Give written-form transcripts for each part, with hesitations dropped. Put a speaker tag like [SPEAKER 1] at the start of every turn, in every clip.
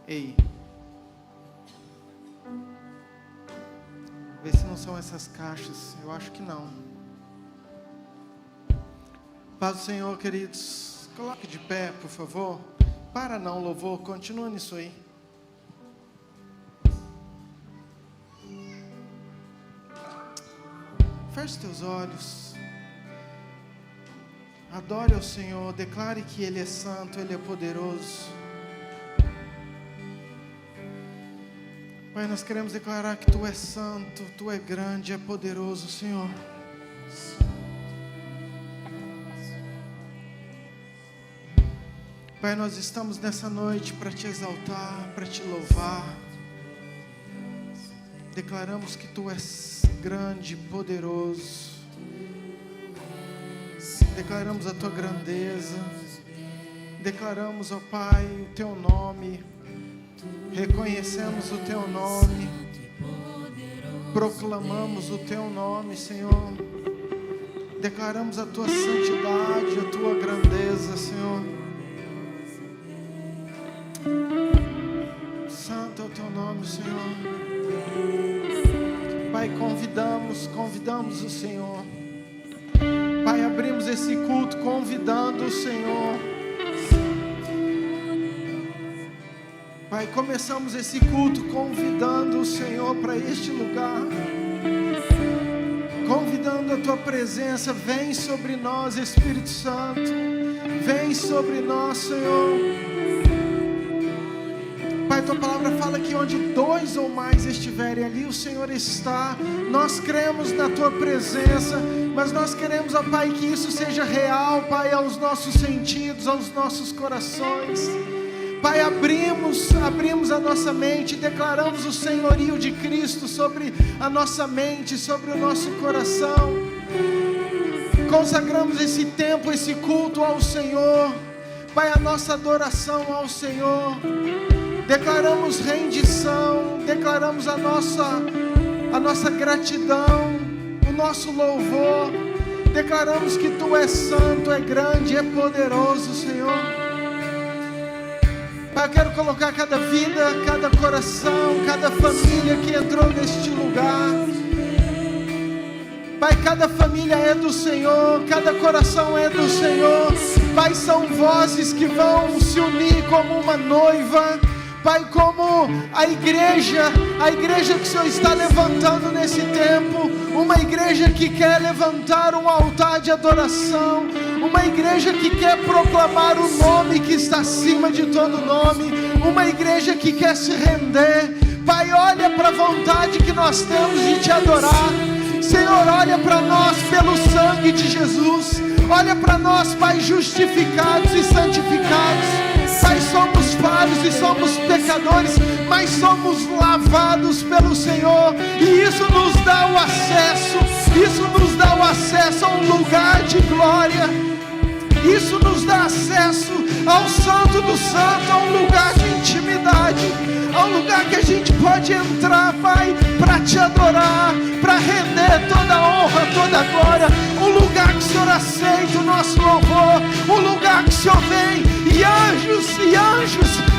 [SPEAKER 1] Ei, vê se não são essas caixas. Eu acho que não. Paz do Senhor, queridos. Coloque de pé, por favor. Para não, louvor, continua nisso aí. Feche teus olhos. Adore ao Senhor, declare que Ele é santo, Ele é poderoso. Pai, nós queremos declarar que Tu és santo, Tu és grande, é poderoso, Senhor. Pai, nós estamos nessa noite para Te exaltar, para Te louvar. Declaramos que Tu és grande, poderoso. Declaramos a Tua grandeza. Declaramos, ó Pai, o Teu nome. Reconhecemos o Teu nome. Proclamamos o Teu nome, Senhor. Declaramos a Tua santidade, a Tua grandeza, Senhor. Santo é o Teu nome, Senhor. Pai, convidamos o Senhor. Pai, abrimos esse culto convidando o Senhor. Pai, começamos esse culto convidando o Senhor para este lugar. Convidando a Tua presença. Vem sobre nós, Espírito Santo. Vem sobre nós, Senhor. Pai, Tua palavra fala que onde 2 ou mais estiverem, ali o Senhor está. Nós cremos na Tua presença, mas nós queremos, ó Pai, que isso seja real, Pai, aos nossos sentidos, aos nossos corações. Pai, abrimos a nossa mente, declaramos o senhorio de Cristo sobre a nossa mente, sobre o nosso coração. Consagramos esse tempo, esse culto ao Senhor. Pai, a nossa adoração ao Senhor. Declaramos rendição, declaramos a nossa gratidão, o nosso louvor. Declaramos que Tu és santo, é grande, é poderoso, Senhor. Pai, eu quero colocar cada vida, cada coração, cada família que entrou neste lugar. Pai, cada família é do Senhor, cada coração é do Senhor. Pai, são vozes que vão se unir como uma noiva. Pai, como a igreja que o Senhor está levantando nesse tempo, uma igreja que quer levantar um altar de adoração, uma igreja que quer proclamar o nome que está acima de todo nome, uma igreja que quer se render. Pai, olha para a vontade que nós temos de Te adorar. Senhor, olha para nós pelo sangue de Jesus. Olha para nós, Pai, justificados e santificados. Pai, somos falhos e somos pecadores, mas somos lavados pelo Senhor, e isso nos dá o acesso a um lugar de glória. Isso nos dá acesso ao Santo do Santo, a um lugar de intimidade, a um lugar que a gente pode entrar, Pai, para Te adorar, para render toda a honra, toda a glória. Um lugar que o Senhor aceita o nosso louvor, um lugar que o Senhor vem e anjos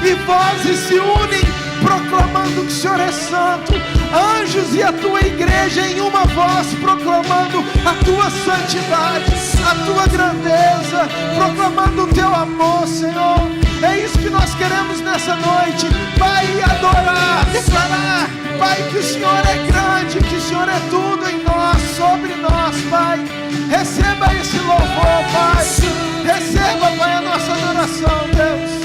[SPEAKER 1] e vozes se unem, proclamando que o Senhor é santo. Anjos e a Tua igreja em uma voz, proclamando a Tua santidade, a Tua grandeza, proclamando o teu amor, Senhor. É isso que nós queremos nessa noite, Pai, adorar, declarar, Pai, que o Senhor é grande, que o Senhor é tudo em nós, sobre nós, Pai. Receba esse louvor, Pai. Receba, Pai, a nossa adoração, Deus.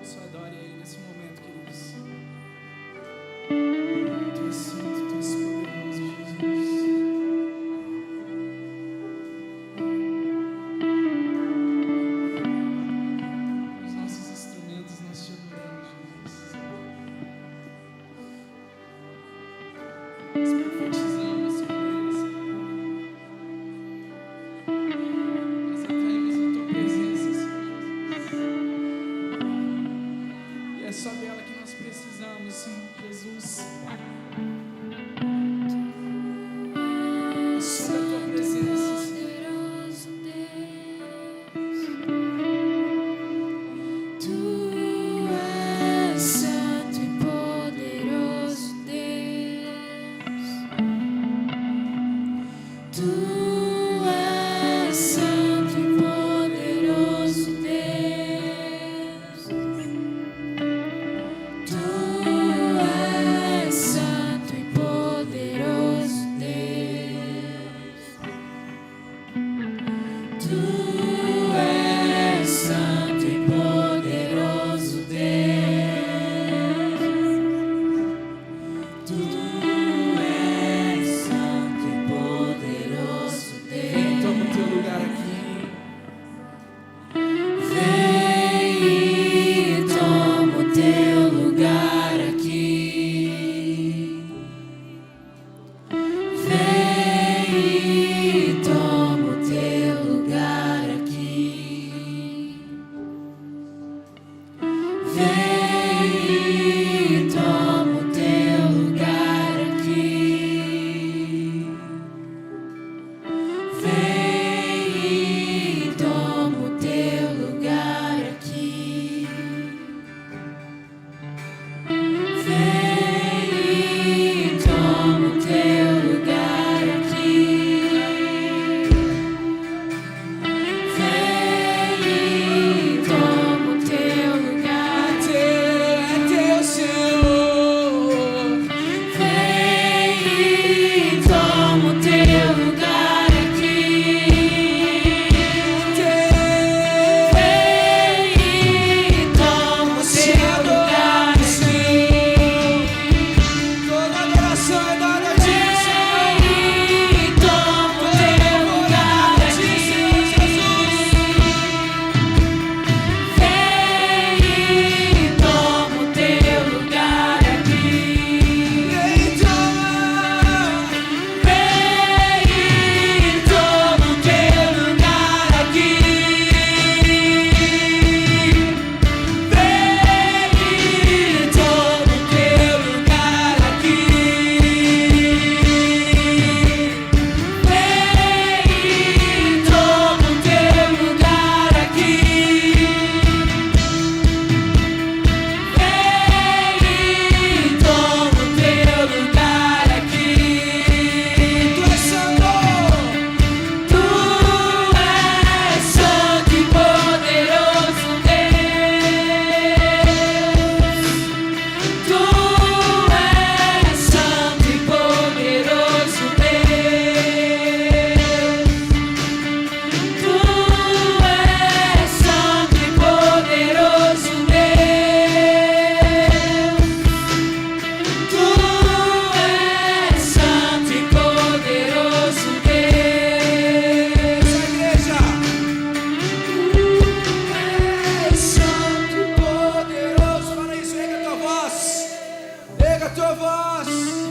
[SPEAKER 2] Só adore Ele nesse momento, queridos. Tu és santo, Tu és poderoso, Jesus. Os nossos instrumentos, nós te adoramos, Jesus. Nós profetizamos sobre eles, Senhor. Nós atraímos a Tua presença, Senhor Jesus. E é só dela que nós precisamos, Senhor Jesus. É só da Tua presença, Senhor.
[SPEAKER 3] Tu és santo.
[SPEAKER 2] Erga a tua voz.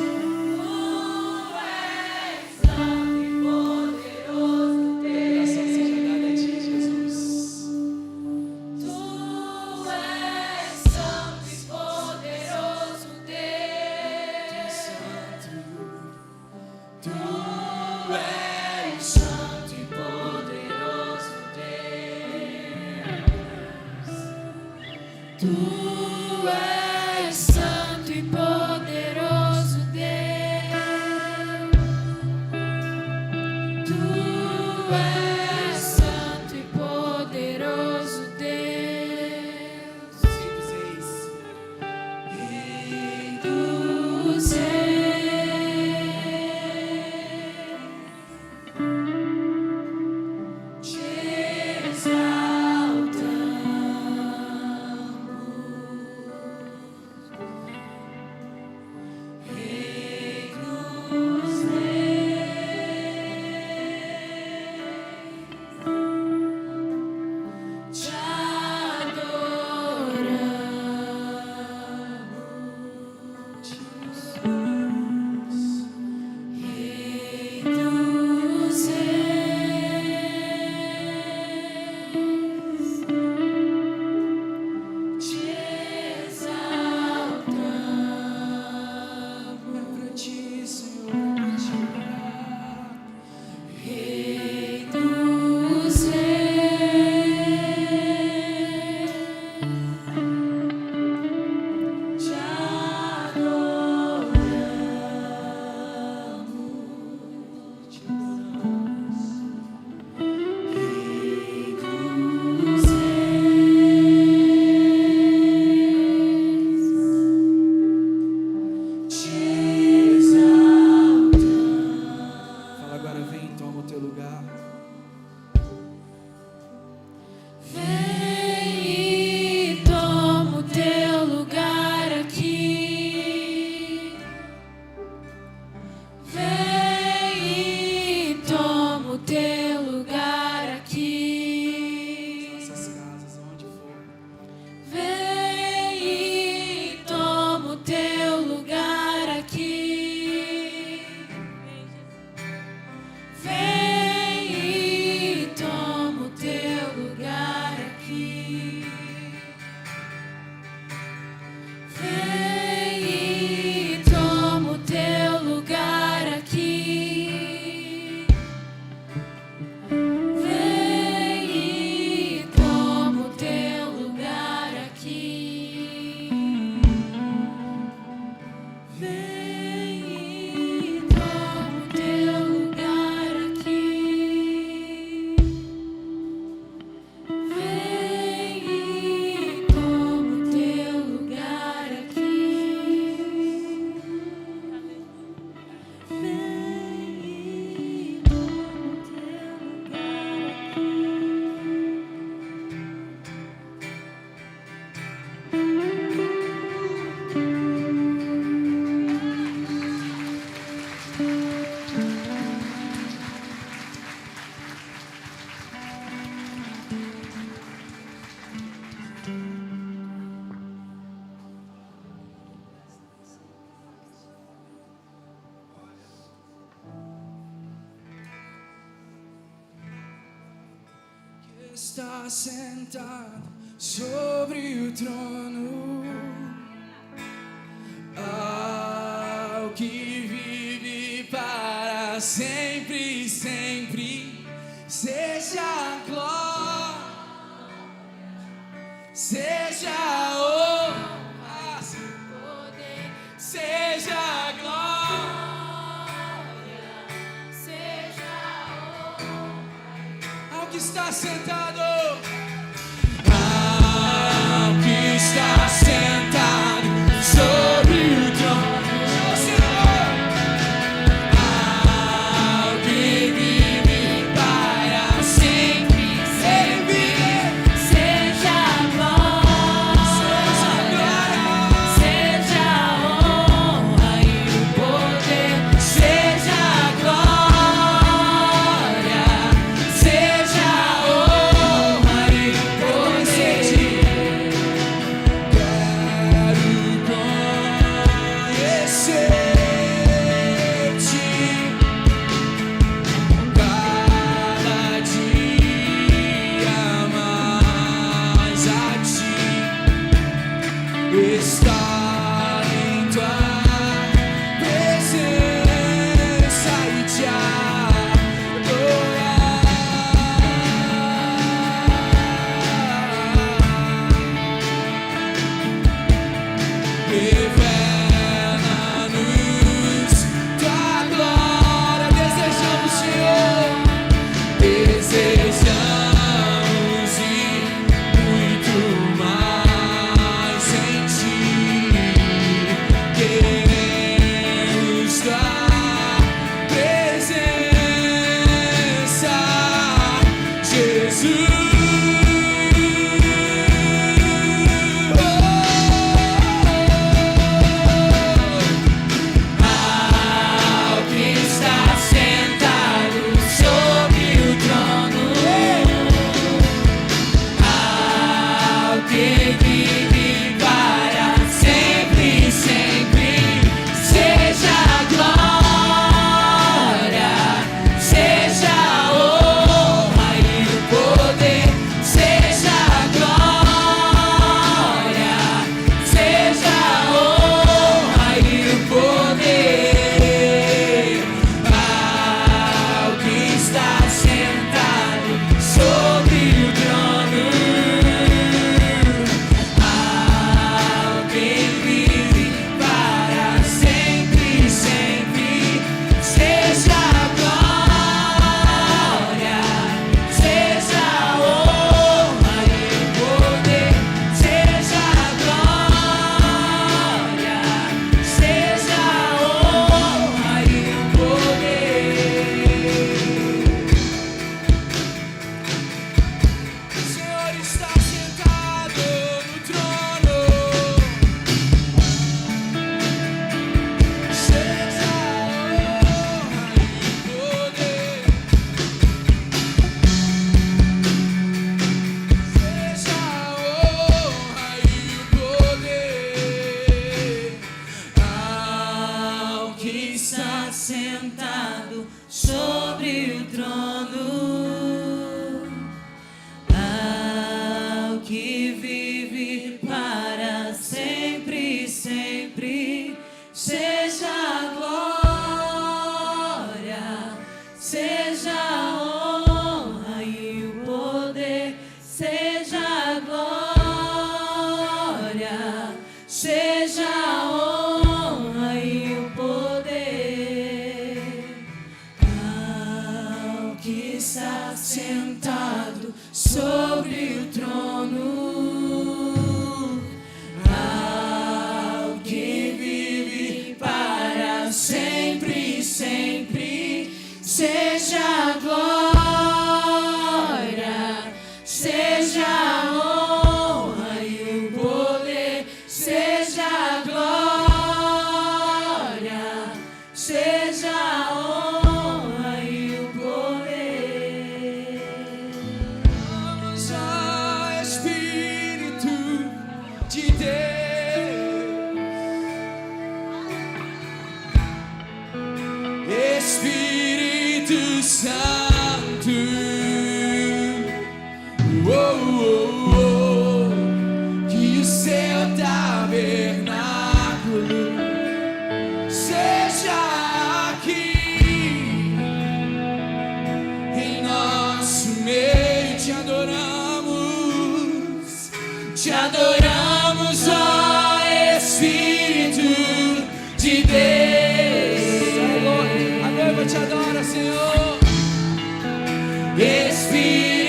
[SPEAKER 2] Está sentado sobre o trono, ao que vive para sempre, sempre, seja a glória, seja a honra, seja a glória, seja a honra, ao que está sentado. Está sentado sobre o trono, ao que vive para sempre, sempre, seja a glória, seja a honra e o poder, seja a glória, seja a honra.
[SPEAKER 3] Espírito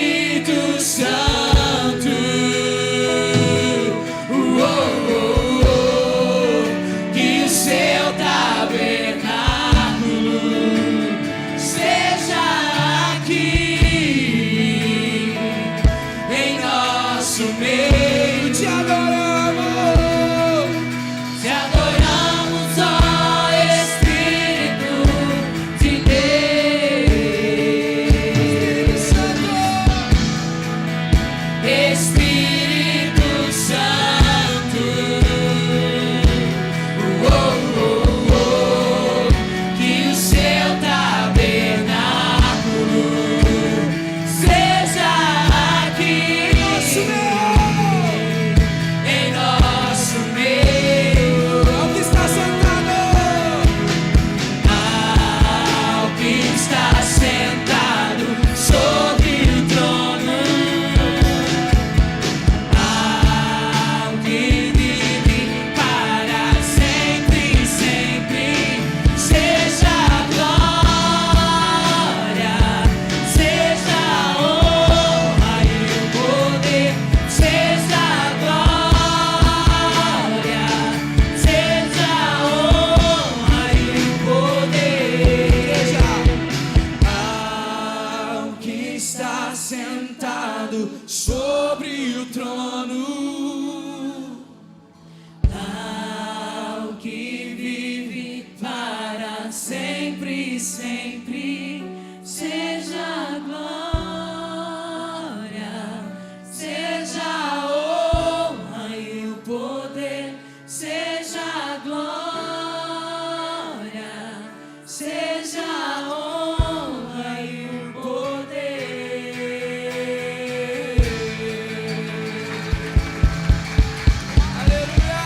[SPEAKER 3] sempre seja a glória, seja a honra e o poder, seja a glória, seja a honra e o poder.
[SPEAKER 2] Aleluia!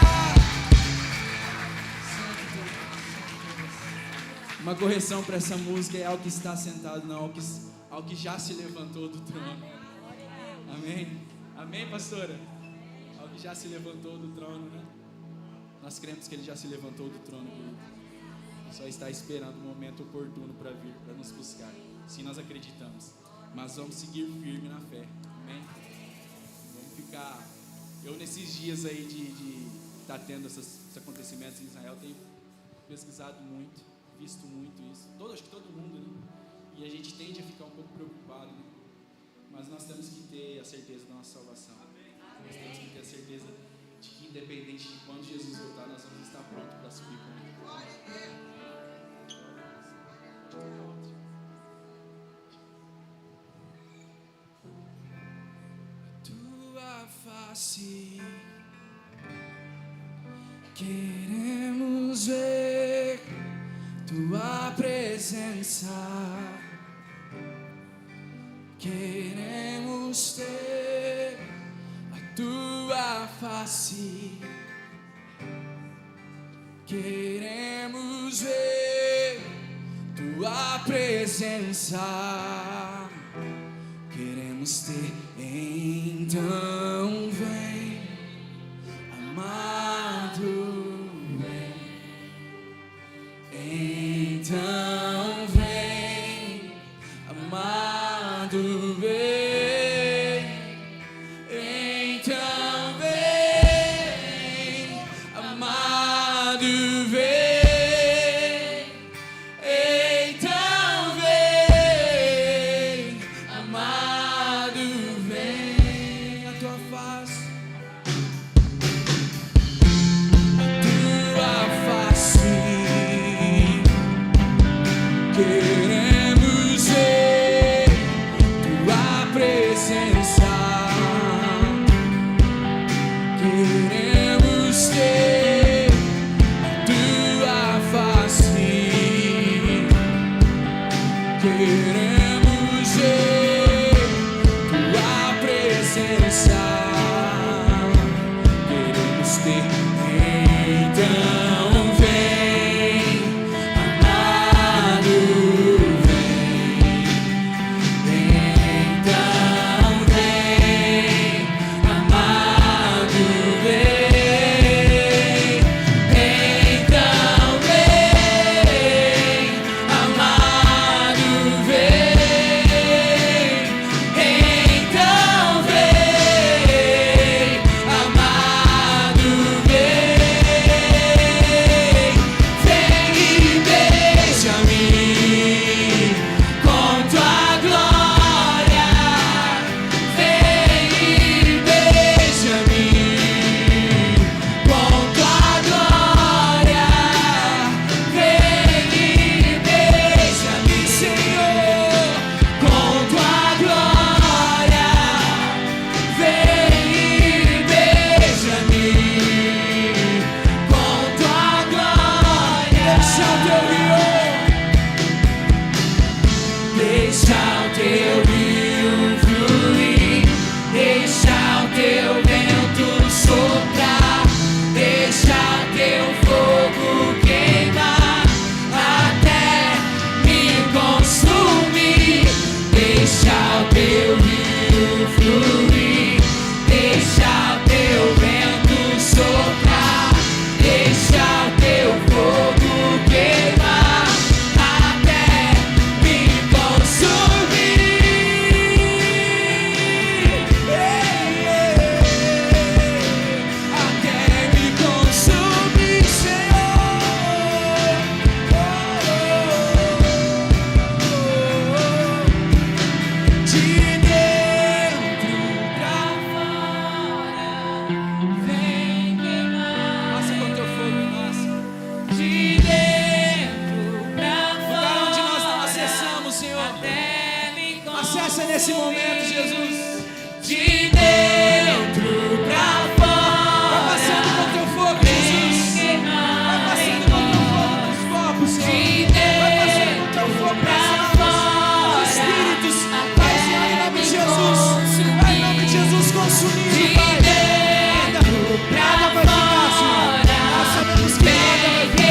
[SPEAKER 2] Uma correção para essa música é ao que está sentado, não ao que já se levantou do trono. Amém? Amém, pastora? Ao que já se levantou do trono, né? Nós cremos que ele já se levantou do trono, querido. Só está esperando o momento oportuno para vir, para nos buscar. Sim, nós acreditamos. Mas vamos seguir firme na fé. Amém? Vamos ficar... Eu, nesses dias aí de estar tendo esses acontecimentos em Israel, tenho pesquisado muito, visto muito isso. Acho que todo mundo, né? E a gente tende a ficar um pouco preocupado, né? Mas nós temos que ter a certeza da nossa salvação. Nós temos que ter a certeza de que, independente de quando Jesus voltar, nós vamos estar prontos para subir com ele. Tua face queremos ver, tua presença queremos ter, a tua face queremos ver, tua presença queremos ter. Então vem, amado, vem. Então vem, amado, vem. Então vem, amado, vem. Então vem, amado, vem. A tua face, queremos ver tua presença, queremos ter tua face, queremos ver tua presença, queremos ter. Então vem, amado, vem. Então vem, amado, vem. Então vem, amado, vem. Então vem, amado, vem. Vem e beija-me com tua glória. Vem e beija-me com tua glória. Vem e beija-me, Senhor, com tua glória. Vem e beija-me com tua glória. Deixa o teu rio fluir, deixa o teu vento soprar, deixa o teu fogo queimar até me consumir. Deixa o teu rio fluir, deixa o teu vento soprar, deixa o teu fogo queimar nesse momento, Jesus.
[SPEAKER 3] De dentro pra fora.
[SPEAKER 2] Vai passando com teu fogo, Jesus. Vai passando com teu fogo nos corpos, Senhor. Vai passando com teu fogo nas almas, nos espíritos. Vai, Senhor, em nome de Jesus. Vai, em nome de Jesus, consumindo, Pai. Nada vai ficar, Senhor. Nós sabemos que nada vai ficar.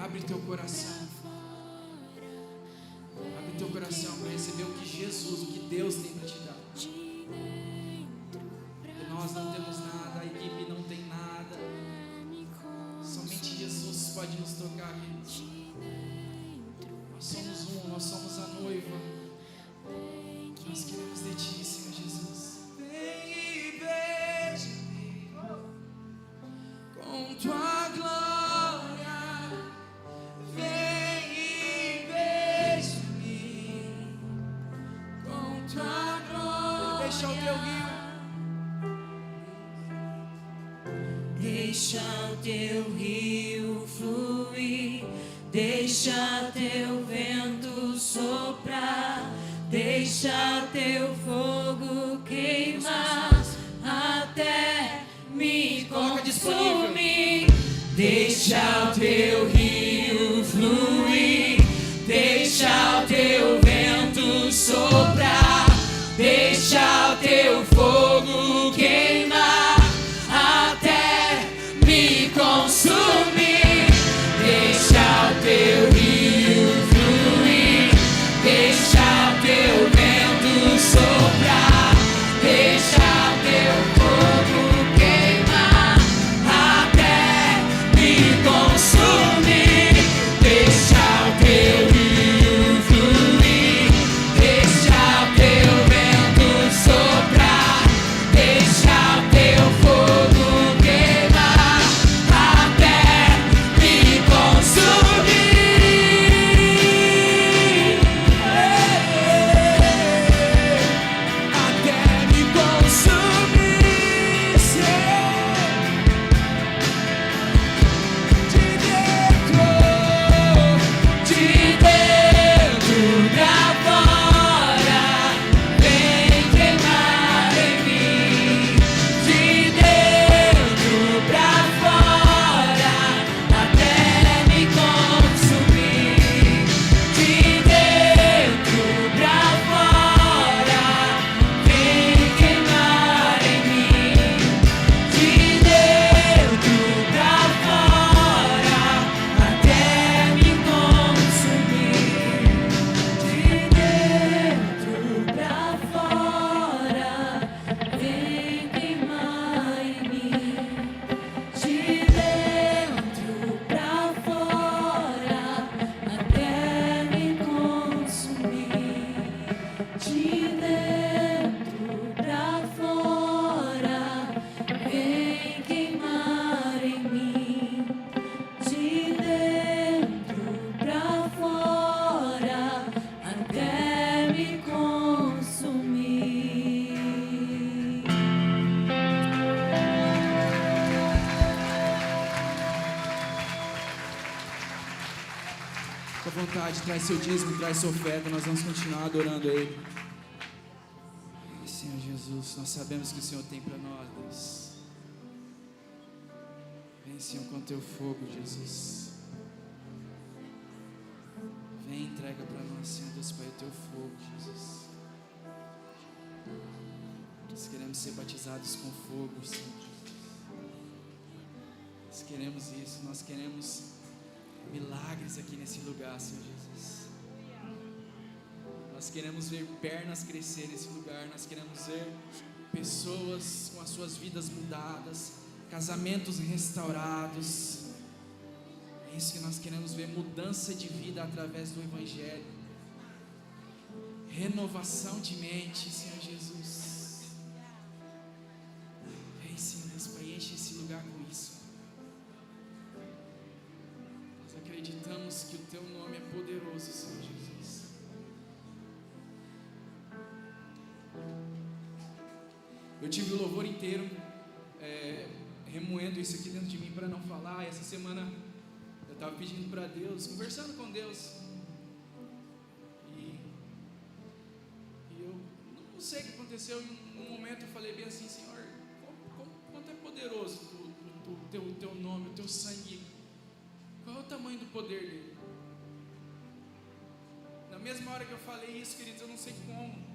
[SPEAKER 2] Abre teu coração. Abre teu coração para receber o que Jesus, o que Deus tem para te dar. Porque nós não temos nada, a equipe não tem nada. Somente Jesus pode nos tocar, queridos. somos um, nós somos a noiva. Nós queremos de Ti, Senhor Jesus. Vem e beija-me com Tua glória. Vem e beija-me com Tua glória. Deixa o Teu rio.
[SPEAKER 3] Deixa o Teu rio fluir, deixa Teu vento soprar, deixa Teu fogo queimar até me consumir. Deixa o Teu rio fluir, deixa o Teu vento soprar, deixa o Teu fogo queimar até me consumir. Deixa o Teu rio fluir, deixa o Teu vento soprar, deixa o Teu fogo queimar até me consumir. Deixa o Teu rio fluir, deixa o Teu vento soprar, deixa o Teu fogo queimar até me consumir. Até me consumir, Senhor. De dentro pra fora, vem queimar em mim. De dentro pra fora, até me consumir. De dentro pra fora, vem queimar em mim. De dentro pra fora, até me consumir. De dentro pra fora, vem queimar em mim. De dentro pra fora, até me consumir. De dentro pra fora, vem queimar em mim. De dentro pra fora, até me consumir.
[SPEAKER 2] Fica à vontade, traz seu dízimo, traz sua oferta, nós vamos continuar adorando a Ele. Senhor Jesus, nós sabemos que o Senhor tem para nós, Deus. Vem, Senhor, com Teu fogo, Jesus. Vem, entrega para nós, Senhor Deus, Pai, o Teu fogo, Jesus. Nós queremos ser batizados com fogo, Senhor Jesus. Nós queremos isso, nós queremos milagres aqui nesse lugar, Senhor Jesus. Nós queremos ver pernas crescer nesse lugar. Nós queremos ver pessoas com as suas vidas mudadas, casamentos restaurados. É isso que nós queremos ver, mudança de vida através do Evangelho, renovação de mente, Senhor Jesus. Vem, Senhor Deus, Pai, enche esse lugar com isso. Nós acreditamos que o Teu nome é poderoso, Senhor Jesus. Eu tive o louvor inteiro remoendo isso aqui dentro de mim para não falar. Essa semana eu estava pedindo para Deus, conversando com Deus, e eu não sei o que aconteceu. Em um momento eu falei bem assim: Senhor, quanto é poderoso o teu nome, o Teu sangue, qual é o tamanho do poder dele? Na mesma hora que eu falei isso, queridos, eu não sei como,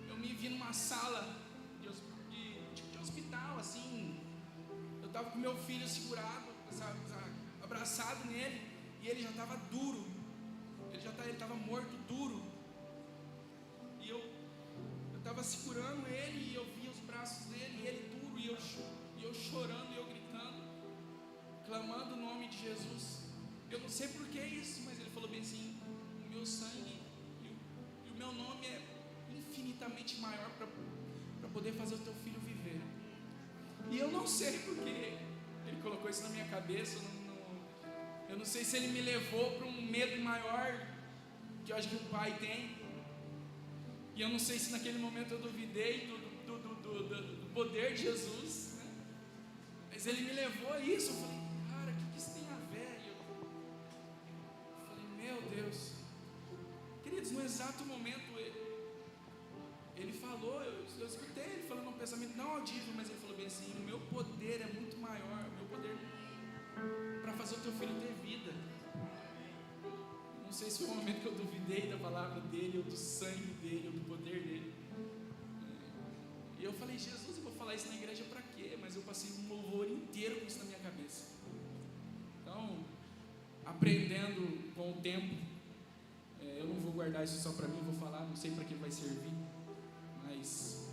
[SPEAKER 2] eu me vi numa sala de hospital, assim. Eu estava com meu filho segurado, abraçado nele, e ele já estava duro, ele estava morto, duro, e eu estava segurando ele, e eu via os braços dele, e ele duro, e eu chorando, e eu gritando, clamando o nome de Jesus. Eu não sei por que isso, mas ele falou bem assim: meu sangue e o meu nome é infinitamente maior para poder fazer o teu filho viver. E eu não sei porque ele colocou isso na minha cabeça, eu não sei se ele me levou para um medo maior que eu acho que um pai tem. E eu não sei se naquele momento eu duvidei do poder de Jesus, né? Mas ele me levou a isso. Eu falei, cara, o que isso tem a ver? E eu falei, meu Deus. Queridos, no exato momento ele falou, eu escutei ele falando um pensamento não audível, mas ele falou bem assim: o meu poder é muito maior, o meu poder para fazer o teu filho ter vida. Não sei se foi o momento que eu duvidei da palavra dele, ou do sangue dele, ou do poder dele. E eu falei, Jesus, eu vou falar isso na igreja para quê? Mas eu passei um louvor inteiro com isso na minha cabeça. Então, aprendendo com o tempo, eu não vou guardar isso só para mim, vou falar, não sei para que vai servir, mas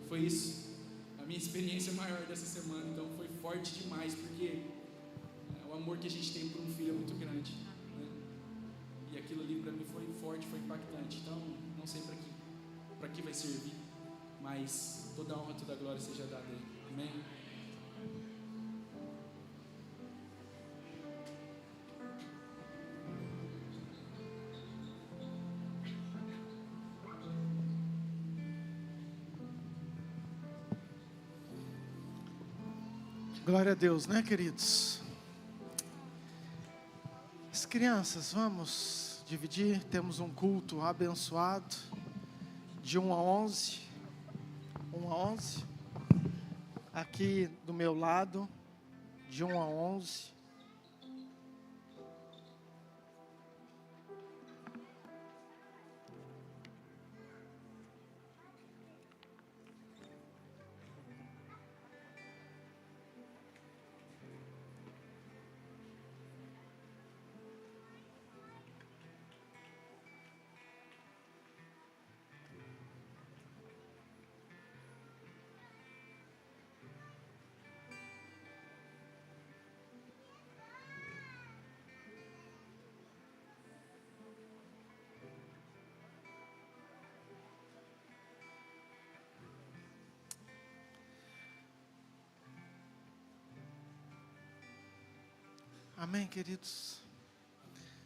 [SPEAKER 2] foi isso, a minha experiência maior dessa semana. Então foi forte demais, porque o amor que a gente tem por um filho é muito grande, né? E aquilo ali para mim foi forte, foi impactante. Então não sei para que vai servir, mas toda a honra, toda a glória seja dada a Ele. Amém?
[SPEAKER 1] Glória a Deus, né, queridos? As crianças, vamos dividir. Temos um culto abençoado de 1 a 11. 1 a 11. Aqui do meu lado, de 1 a 11. Amém, queridos?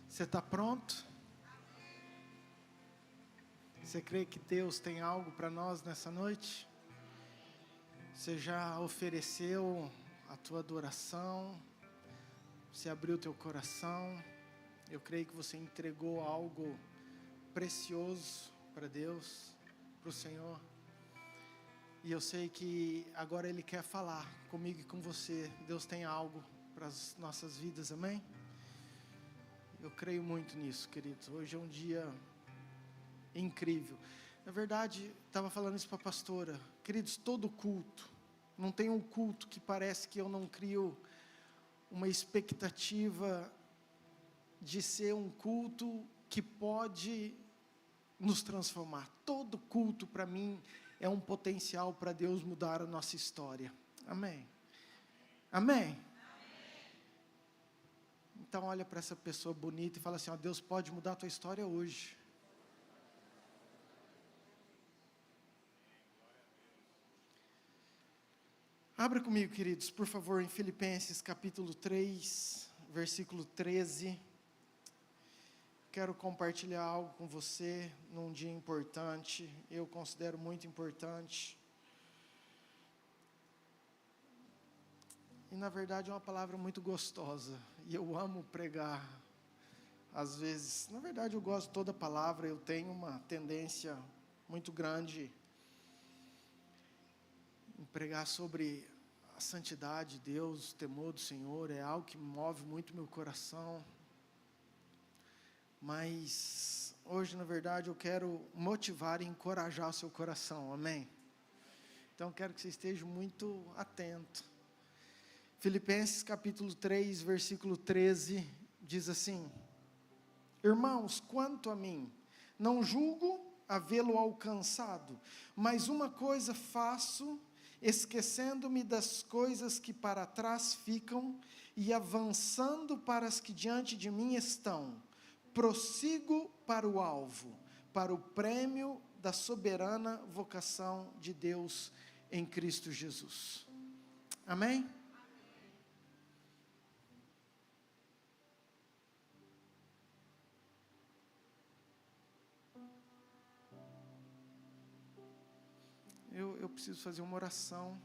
[SPEAKER 1] Você está pronto? Você crê que Deus tem algo para nós nessa noite? Você já ofereceu a tua adoração? Você abriu o teu coração? Eu creio que você entregou algo precioso para Deus, para o Senhor. E eu sei que agora Ele quer falar comigo e com você. Deus tem algo para as nossas vidas, amém? Eu creio muito nisso, queridos. Hoje é um dia incrível. Na verdade, estava falando isso para a pastora. Queridos, todo culto, não tem um culto que parece que eu não crio uma expectativa de ser um culto que pode nos transformar. Todo culto para mim é um potencial para Deus mudar a nossa história. Amém? Amém? Então olha para essa pessoa bonita e fala assim, ó, Deus pode mudar a tua história hoje. Abra comigo, queridos, por favor, em Filipenses capítulo 3, versículo 13. Quero compartilhar algo com você num dia importante, eu considero muito importante. E na verdade é uma palavra muito gostosa, e eu amo pregar, às vezes, na verdade eu gosto de toda a palavra, eu tenho uma tendência muito grande em pregar sobre a santidade de Deus, o temor do Senhor, é algo que move muito meu coração. Mas hoje, na verdade, eu quero motivar e encorajar o seu coração, amém? Então, quero que você esteja muito atento. Filipenses capítulo 3, versículo 13, diz assim: Irmãos, quanto a mim, não julgo havê-lo alcançado, mas uma coisa faço, esquecendo-me das coisas que para trás ficam, e avançando para as que diante de mim estão, prossigo para o alvo, para o prêmio da soberana vocação de Deus em Cristo Jesus. Amém? Eu preciso fazer uma oração.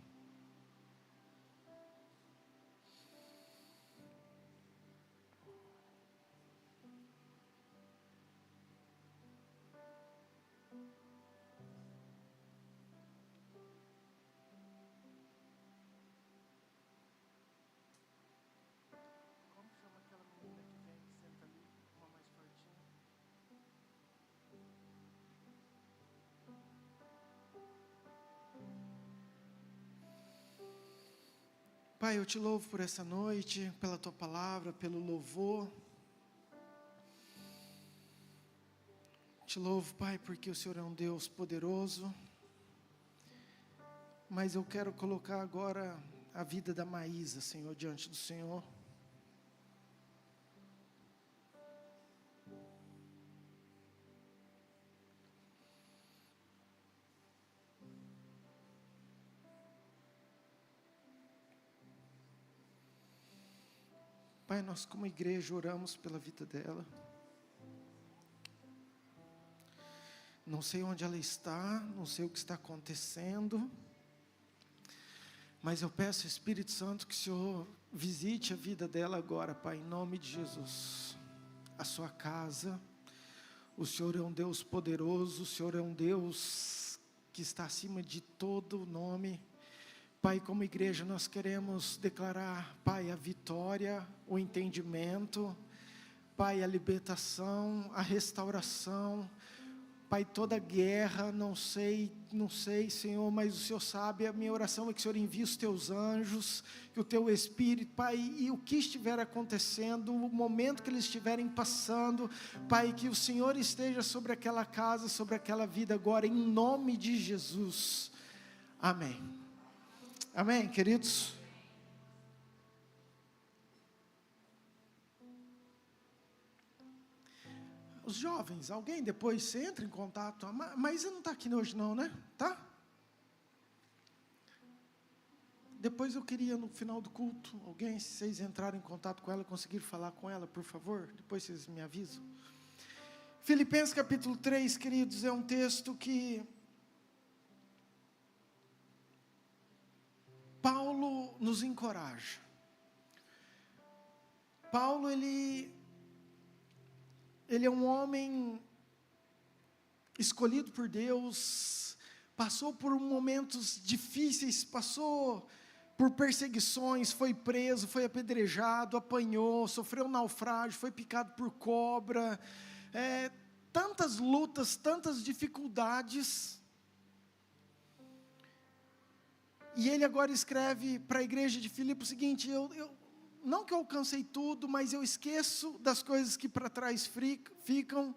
[SPEAKER 1] Como chama aquela menina que vem, que senta ali, uma mais fortinha? Pai, eu te louvo por essa noite, pela tua palavra, pelo louvor. Te louvo, Pai, porque o Senhor é um Deus poderoso. Mas eu quero colocar agora a vida da Maísa, Senhor, diante do Senhor. Pai, nós como igreja oramos pela vida dela. Não sei onde ela está, não sei o que está acontecendo, mas eu peço, Espírito Santo, que o Senhor visite a vida dela agora, Pai, em nome de Jesus. A sua casa, o Senhor é um Deus poderoso, o Senhor é um Deus que está acima de todo nome. Pai, como igreja nós queremos declarar, Pai, a vitória, o entendimento, Pai, a libertação, a restauração, Pai, toda guerra, não sei, Senhor, mas o Senhor sabe, a minha oração é que o Senhor envie os teus anjos, que o teu Espírito, Pai, e o que estiver acontecendo, o momento que eles estiverem passando, Pai, que o Senhor esteja sobre aquela casa, sobre aquela vida agora, em nome de Jesus. Amém. Amém, queridos? Os jovens, alguém depois você entra em contato. Mas você não está aqui hoje não, né? Tá? Depois eu queria no final do culto, alguém, se vocês entrarem em contato com ela, conseguir falar com ela, por favor. Depois vocês me avisam. Filipenses capítulo 3, queridos, é um texto que Paulo nos encoraja. Paulo, ele é um homem escolhido por Deus, passou por momentos difíceis, passou por perseguições, foi preso, foi apedrejado, apanhou, sofreu naufrágio, foi picado por cobra, tantas lutas, tantas dificuldades. E ele agora escreve para a igreja de Filipos o seguinte: não que eu alcancei tudo, mas eu esqueço das coisas que para trás ficam,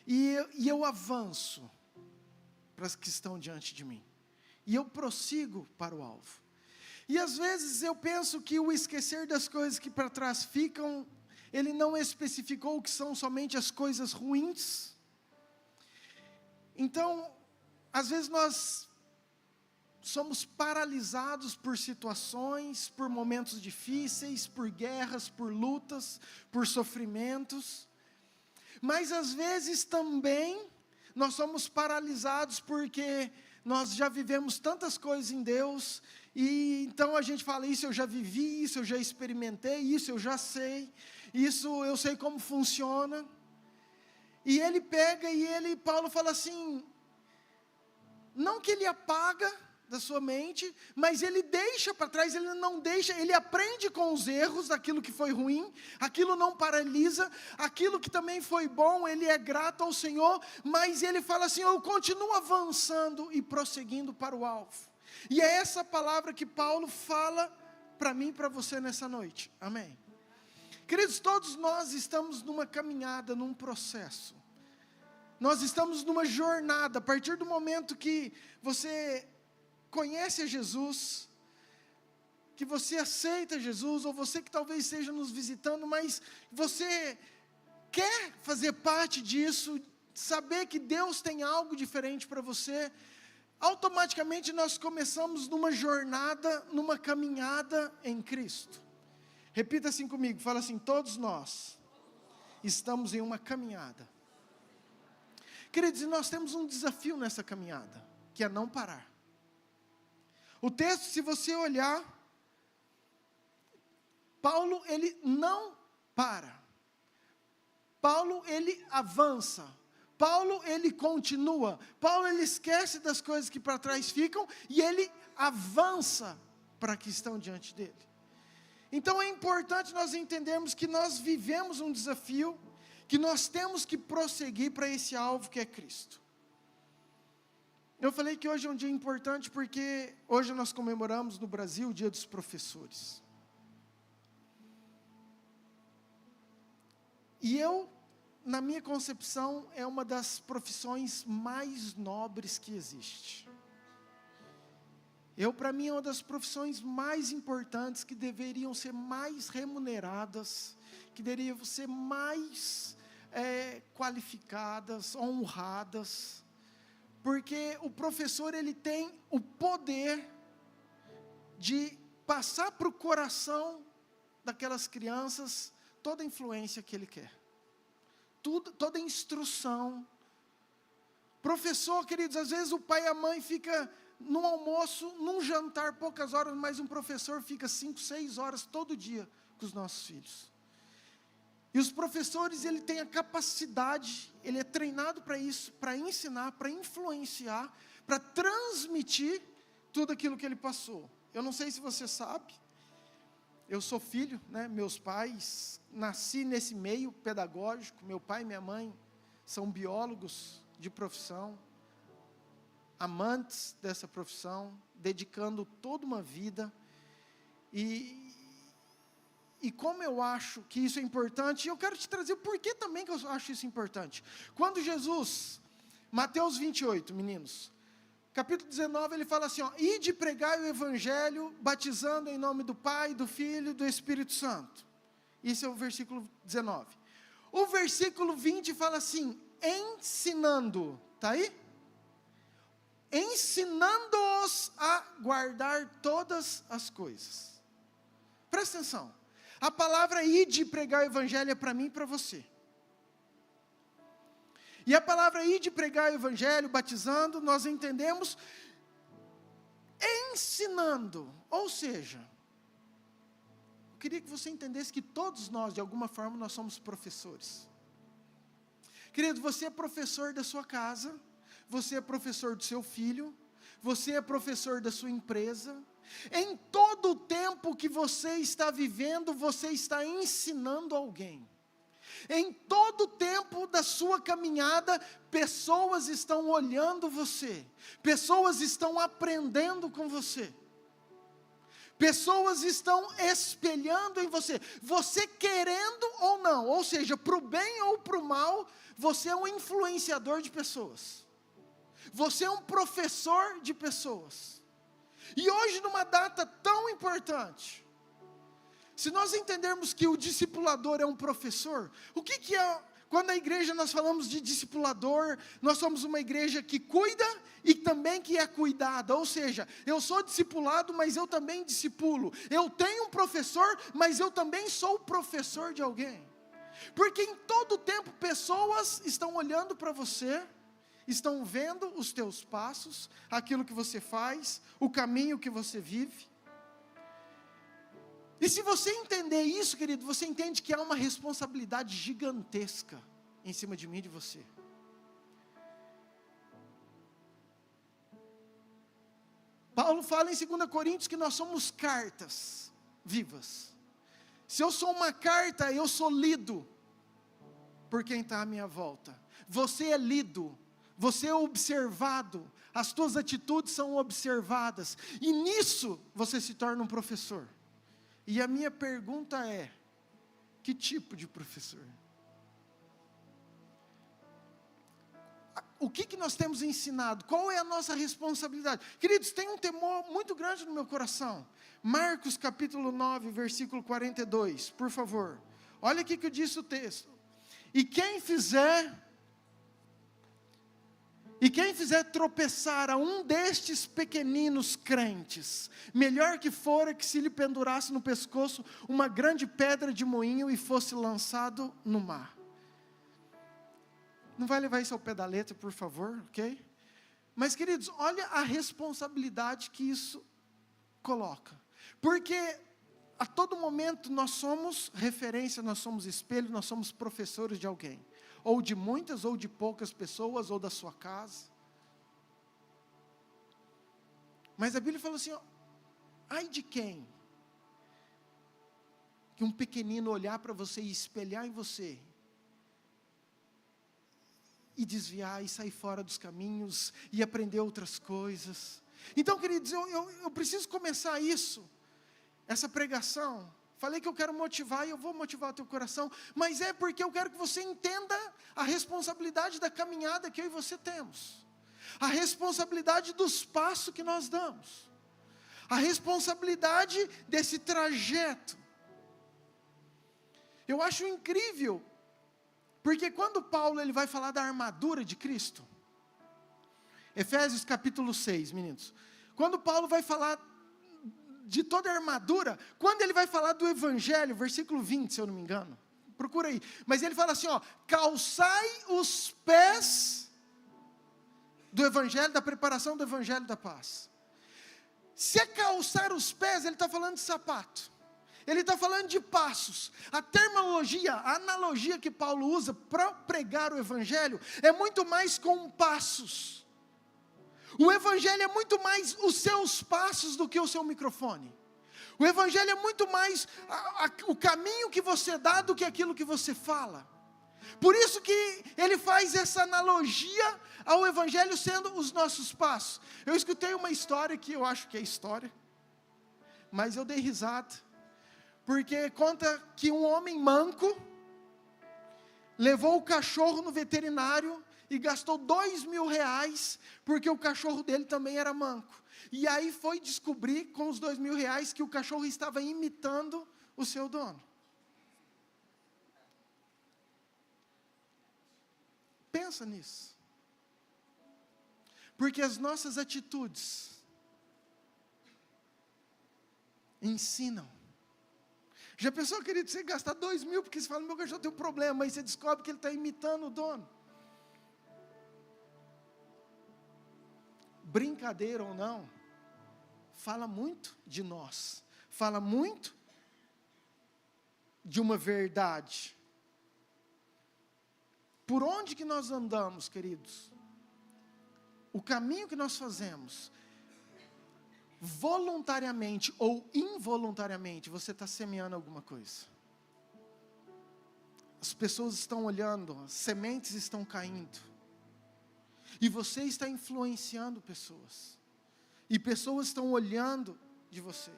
[SPEAKER 1] e eu avanço para as que estão diante de mim, e eu prossigo para o alvo. E às vezes eu penso que o esquecer das coisas que para trás ficam, ele não especificou que são somente as coisas ruins. Então, às vezes nós somos paralisados por situações, por momentos difíceis, por guerras, por lutas, por sofrimentos. Mas às vezes também nós somos paralisados porque nós já vivemos tantas coisas em Deus, e então a gente fala: isso eu já vivi, isso eu já experimentei, isso eu já sei, isso eu sei como funciona. E ele pega e Paulo fala assim, não que ele apaga da sua mente, mas ele deixa para trás, ele não deixa, ele aprende com os erros, aquilo que foi ruim, aquilo não paralisa, aquilo que também foi bom, ele é grato ao Senhor, mas ele fala assim: eu continuo avançando e prosseguindo para o alvo. E é essa palavra que Paulo fala para mim e para você nessa noite, amém? Queridos, todos nós estamos numa caminhada, num processo, nós estamos numa jornada. A partir do momento que você conhece a Jesus, que você aceita Jesus, ou você que talvez esteja nos visitando, mas você quer fazer parte disso, saber que Deus tem algo diferente para você, automaticamente nós começamos numa jornada, numa caminhada em Cristo. Repita assim comigo, fala assim: todos nós estamos em uma caminhada. Queridos, e nós temos um desafio nessa caminhada, que é não parar. O texto, se você olhar, Paulo, ele não para. Paulo, ele avança. Paulo, ele continua. Paulo, ele esquece das coisas que para trás ficam e ele avança para que estão diante dele. Então é importante nós entendermos que nós vivemos um desafio, que nós temos que prosseguir para esse alvo que é Cristo. Eu falei que hoje é um dia importante porque hoje nós comemoramos no Brasil o Dia dos Professores. E na minha concepção, é uma das profissões mais nobres que existe. Para mim, é uma das profissões mais importantes, que deveriam ser mais remuneradas, que deveriam ser mais qualificadas, honradas, porque o professor, ele tem o poder de passar para o coração daquelas crianças toda a influência que ele quer. Toda a instrução. Professor, queridos, às vezes o pai e a mãe fica num almoço, num jantar, poucas horas, mas um professor fica 5, 6 horas todo dia com os nossos filhos. E os professores, ele tem a capacidade, ele é treinado para isso, para ensinar, para influenciar, para transmitir tudo aquilo que ele passou. Eu não sei se você sabe, eu sou filho, né? Meus pais, nasci nesse meio pedagógico, meu pai e minha mãe são biólogos de profissão, amantes dessa profissão, dedicando toda uma vida, e como eu acho que isso é importante, eu quero te trazer por que também que eu acho isso importante. Quando Jesus, Mateus 28, meninos, capítulo 19, ele fala assim, ó: ide pregai o evangelho, batizando em nome do Pai, do Filho e do Espírito Santo. Isso é o versículo 19. O versículo 20 fala assim, ensinando, está aí? Ensinando-os a guardar todas as coisas. Presta atenção, a palavra ide pregar o evangelho é para mim e para você. E a palavra ide pregar o evangelho, batizando, nós entendemos ensinando, ou seja, eu queria que você entendesse que todos nós, de alguma forma, nós somos professores. Querido, você é professor da sua casa, você é professor do seu filho, você é professor da sua empresa. Em todo o tempo que você está vivendo, você está ensinando alguém. Em todo o tempo da sua caminhada, pessoas estão olhando você, pessoas estão aprendendo com você, pessoas estão espelhando em você, você querendo ou não, ou seja, para o bem ou para o mal, você é um influenciador de pessoas, você é um professor de pessoas. E hoje, numa data tão importante, se nós entendermos que o discipulador é um professor, o que é, quando a igreja nós falamos de discipulador, nós somos uma igreja que cuida e também que é cuidada, ou seja, eu sou discipulado, mas eu também discipulo, eu tenho um professor, mas eu também sou professor de alguém, porque em todo tempo pessoas estão olhando para você, estão vendo os teus passos, aquilo que você faz, o caminho que você vive. E se você entender isso, querido, você entende que há uma responsabilidade gigantesca em cima de mim e de você. Paulo fala em 2 Coríntios que nós somos cartas vivas. Se eu sou uma carta, eu sou lido por quem está à minha volta. Você é lido, você é observado, as tuas atitudes são observadas, e nisso você se torna um professor. E a minha pergunta é, que tipo de professor? O que nós temos ensinado? Qual é a nossa responsabilidade? Queridos, tem um temor muito grande no meu coração. Marcos capítulo 9, versículo 42, por favor. Olha aqui que diz o texto. E quem fizer tropeçar a um destes pequeninos crentes, melhor que fora que se lhe pendurasse no pescoço uma grande pedra de moinho e fosse lançado no mar. Não vai levar isso ao pé da letra, por favor, ok? Mas, queridos, olha a responsabilidade que isso coloca. Porque a todo momento nós somos referência, nós somos espelho, nós somos professores de alguém. Ou de muitas, ou de poucas pessoas, ou da sua casa. Mas a Bíblia falou assim, ó, ai de quem? Que um pequenino olhar para você e espelhar em você, e desviar, e sair fora dos caminhos, e aprender outras coisas. Então, queridos, eu preciso começar essa pregação. Falei que eu quero motivar, e eu vou motivar o teu coração, mas é porque eu quero que você entenda a responsabilidade da caminhada que eu e você temos, a responsabilidade dos passos que nós damos, a responsabilidade desse trajeto. Eu acho incrível, porque quando Paulo ele vai falar da armadura de Cristo, Efésios capítulo 6, meninos, quando Paulo vai falar de toda a armadura, quando ele vai falar do Evangelho, versículo 20, se eu não me engano, procura aí, mas ele fala assim, ó, calçai os pés do Evangelho, da preparação do Evangelho da paz. Se é calçar os pés, ele está falando de sapato. Ele está falando de passos. A terminologia, a analogia que Paulo usa para pregar o Evangelho é muito mais com passos. O Evangelho é muito mais os seus passos do que o seu microfone. O Evangelho é muito mais o caminho que você dá do que aquilo que você fala. Por isso que ele faz essa analogia ao Evangelho sendo os nossos passos. Eu escutei uma história que eu acho que é história, mas eu dei risada. Porque conta que um homem manco levou o cachorro no veterinário e gastou R$2.000, porque o cachorro dele também era manco. E aí foi descobrir com os R$2.000 que o cachorro estava imitando o seu dono. Pensa nisso. Porque as nossas atitudes ensinam. Já pensou, querido, você gastar R$2.000, porque você fala, meu cachorro tem um problema, aí você descobre que ele está imitando o dono. Brincadeira ou não, fala muito de nós, fala muito de uma verdade. Por onde que nós andamos, queridos? O caminho que nós fazemos, voluntariamente ou involuntariamente, você está semeando alguma coisa. As pessoas estão olhando, as sementes estão caindo. E você está influenciando pessoas. E pessoas estão olhando de você.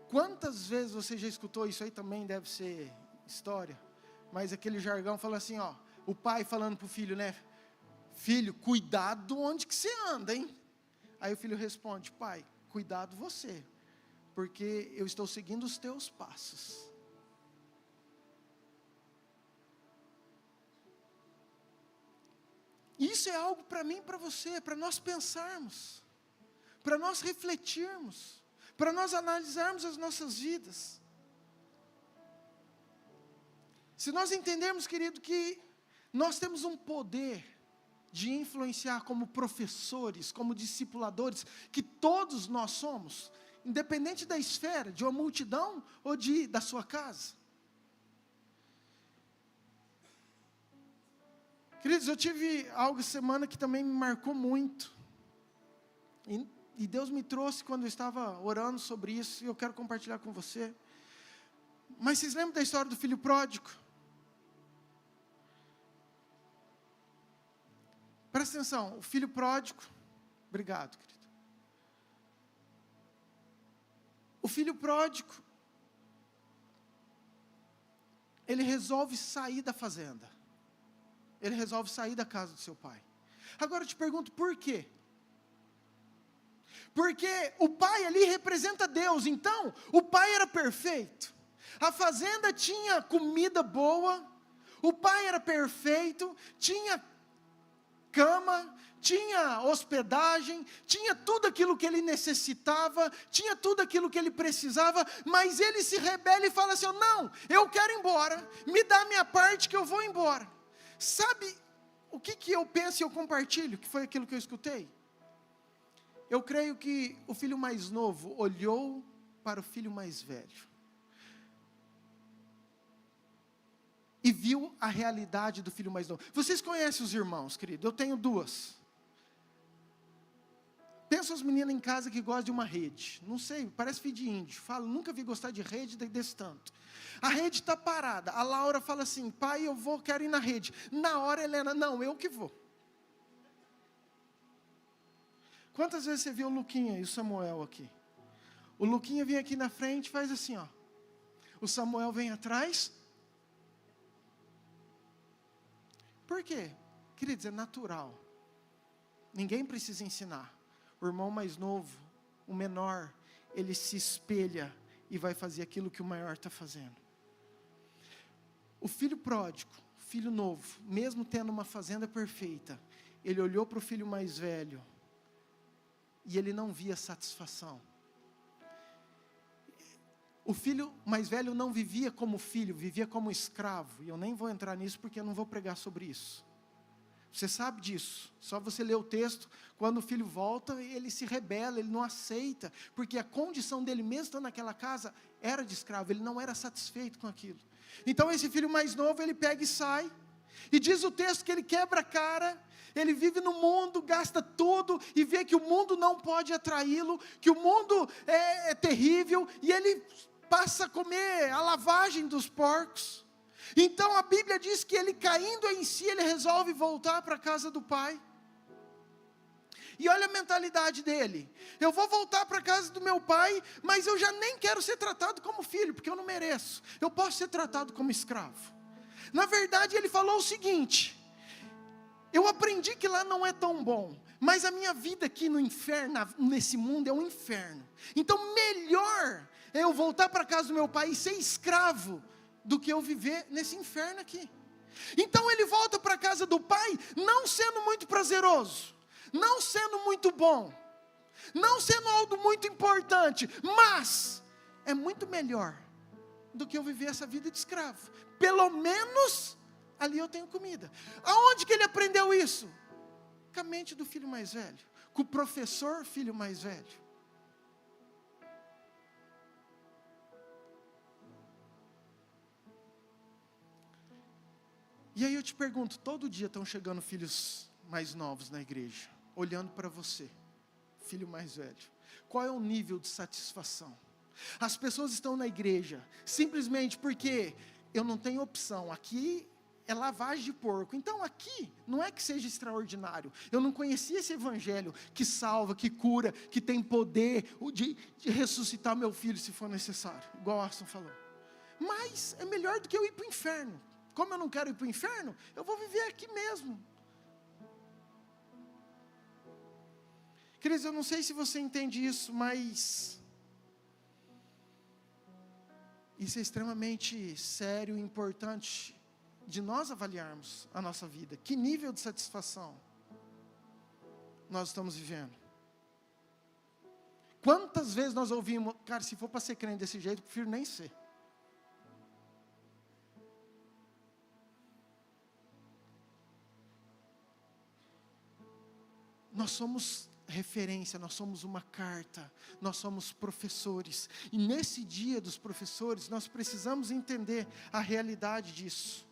[SPEAKER 1] Quantas vezes você já escutou isso aí? Também deve ser história. Mas aquele jargão fala assim, ó. O pai falando para o filho, né? Filho, cuidado onde que você anda, hein? Aí o filho responde, pai, cuidado você. Porque eu estou seguindo os teus passos. Isso é algo para mim e para você, para nós pensarmos, para nós refletirmos, para nós analisarmos as nossas vidas. Se nós entendermos, querido, que nós temos um poder de influenciar como professores, como discipuladores, que todos nós somos, independente da esfera, de uma multidão ou da sua casa. Queridos, eu tive algo essa semana que também me marcou muito. E Deus me trouxe quando eu estava orando sobre isso, e eu quero compartilhar com você. Mas vocês lembram da história do filho pródigo? Presta atenção, o filho pródigo, obrigado, querido. O filho pródigo, ele resolve sair da fazenda. Ele resolve sair da casa do seu pai. Agora eu te pergunto, por quê? Porque o pai ali representa Deus, então o pai era perfeito. A fazenda tinha comida boa, O pai era perfeito, tinha cama, tinha hospedagem, tinha tudo aquilo que ele necessitava, tinha tudo aquilo que ele precisava, mas ele se rebela e fala assim: não, eu quero ir embora, me dá a minha parte que eu vou embora. Sabe o que eu penso e eu compartilho, que foi aquilo que eu escutei? Eu creio que o filho mais novo olhou para o filho mais velho e viu a realidade do filho mais novo. Vocês conhecem os irmãos, querido? Eu tenho 2. Pensa as meninas em casa que gostam de uma rede. Não sei, parece filho de índio. Falo, nunca vi gostar de rede desse tanto. A rede está parada. A Laura fala assim: pai, quero ir na rede. Na hora, Helena: não, eu que vou. Quantas vezes você viu o Luquinha e o Samuel aqui? O Luquinha vem aqui na frente, faz assim, ó. O Samuel vem atrás. Por quê? Queridos, é natural. Ninguém precisa ensinar. O irmão mais novo, o menor, ele se espelha e vai fazer aquilo que o maior está fazendo. O filho pródigo, filho novo, mesmo tendo uma fazenda perfeita, ele olhou para o filho mais velho e ele não via satisfação. O filho mais velho não vivia como filho, vivia como escravo. E eu nem vou entrar nisso porque eu não vou pregar sobre isso. Você sabe disso, só você ler o texto. Quando o filho volta, ele se rebela, ele não aceita, porque a condição dele mesmo estando naquela casa era de escravo, ele não era satisfeito com aquilo. Então esse filho mais novo, ele pega e sai, e diz o texto que ele quebra a cara, ele vive no mundo, gasta tudo, e vê que o mundo não pode atraí-lo, que o mundo é terrível, e ele passa a comer a lavagem dos porcos. Então a Bíblia diz que ele, caindo em si, ele resolve voltar para a casa do pai. E olha a mentalidade dele: eu vou voltar para a casa do meu pai, mas eu já nem quero ser tratado como filho, porque eu não mereço. Eu posso ser tratado como escravo. Na verdade, ele falou o seguinte: eu aprendi que lá não é tão bom, mas a minha vida aqui no inferno, nesse mundo, é um inferno. Então melhor é eu voltar para a casa do meu pai e ser escravo, do que eu viver nesse inferno aqui. Então ele volta para a casa do pai, não sendo muito prazeroso, não sendo muito bom, não sendo algo muito importante, mas é muito melhor do que eu viver essa vida de escravo. Pelo menos ali eu tenho comida. Aonde que ele aprendeu isso? Com a mente do filho mais velho, com o professor filho mais velho. E aí eu te pergunto, todo dia estão chegando filhos mais novos na igreja, olhando para você, filho mais velho. Qual é o nível de satisfação? As pessoas estão na igreja simplesmente porque eu não tenho opção. Aqui é lavagem de porco. Então aqui não é que seja extraordinário. Eu não conhecia esse evangelho que salva, que cura, que tem poder de ressuscitar meu filho se for necessário, igual o Arson falou. Mas é melhor do que eu ir para o inferno. Como eu não quero ir para o inferno, eu vou viver aqui mesmo. Queridos, eu não sei se você entende isso, mas isso é extremamente sério e importante de nós avaliarmos a nossa vida. Que nível de satisfação nós estamos vivendo? Quantas vezes nós ouvimos: cara, se for para ser crente desse jeito, eu prefiro nem ser. Nós somos referência, nós somos uma carta, nós somos professores. E nesse dia dos professores, nós precisamos entender a realidade disso.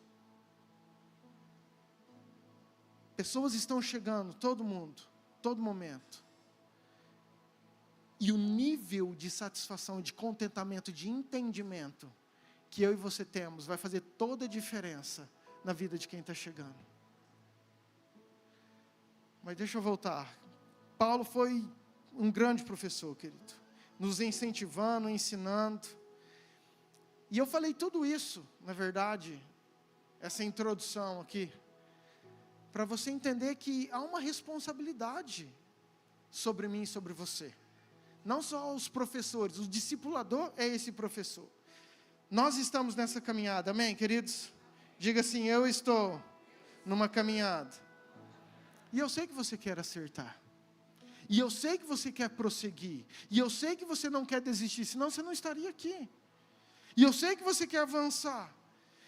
[SPEAKER 1] Pessoas estão chegando, todo mundo, todo momento. E o nível de satisfação, de contentamento, de entendimento que eu e você temos, vai fazer toda a diferença na vida de quem está chegando. Mas deixa eu voltar. Paulo foi um grande professor, querido, nos incentivando, ensinando. E eu falei tudo isso, na verdade, essa introdução aqui, para você entender que há uma responsabilidade sobre mim e sobre você. Não só os professores, o discipulador é esse professor. Nós estamos nessa caminhada, amém, queridos? Diga assim: eu estou numa caminhada. E eu sei que você quer acertar. E eu sei que você quer prosseguir. E eu sei que você não quer desistir, senão você não estaria aqui. E eu sei que você quer avançar.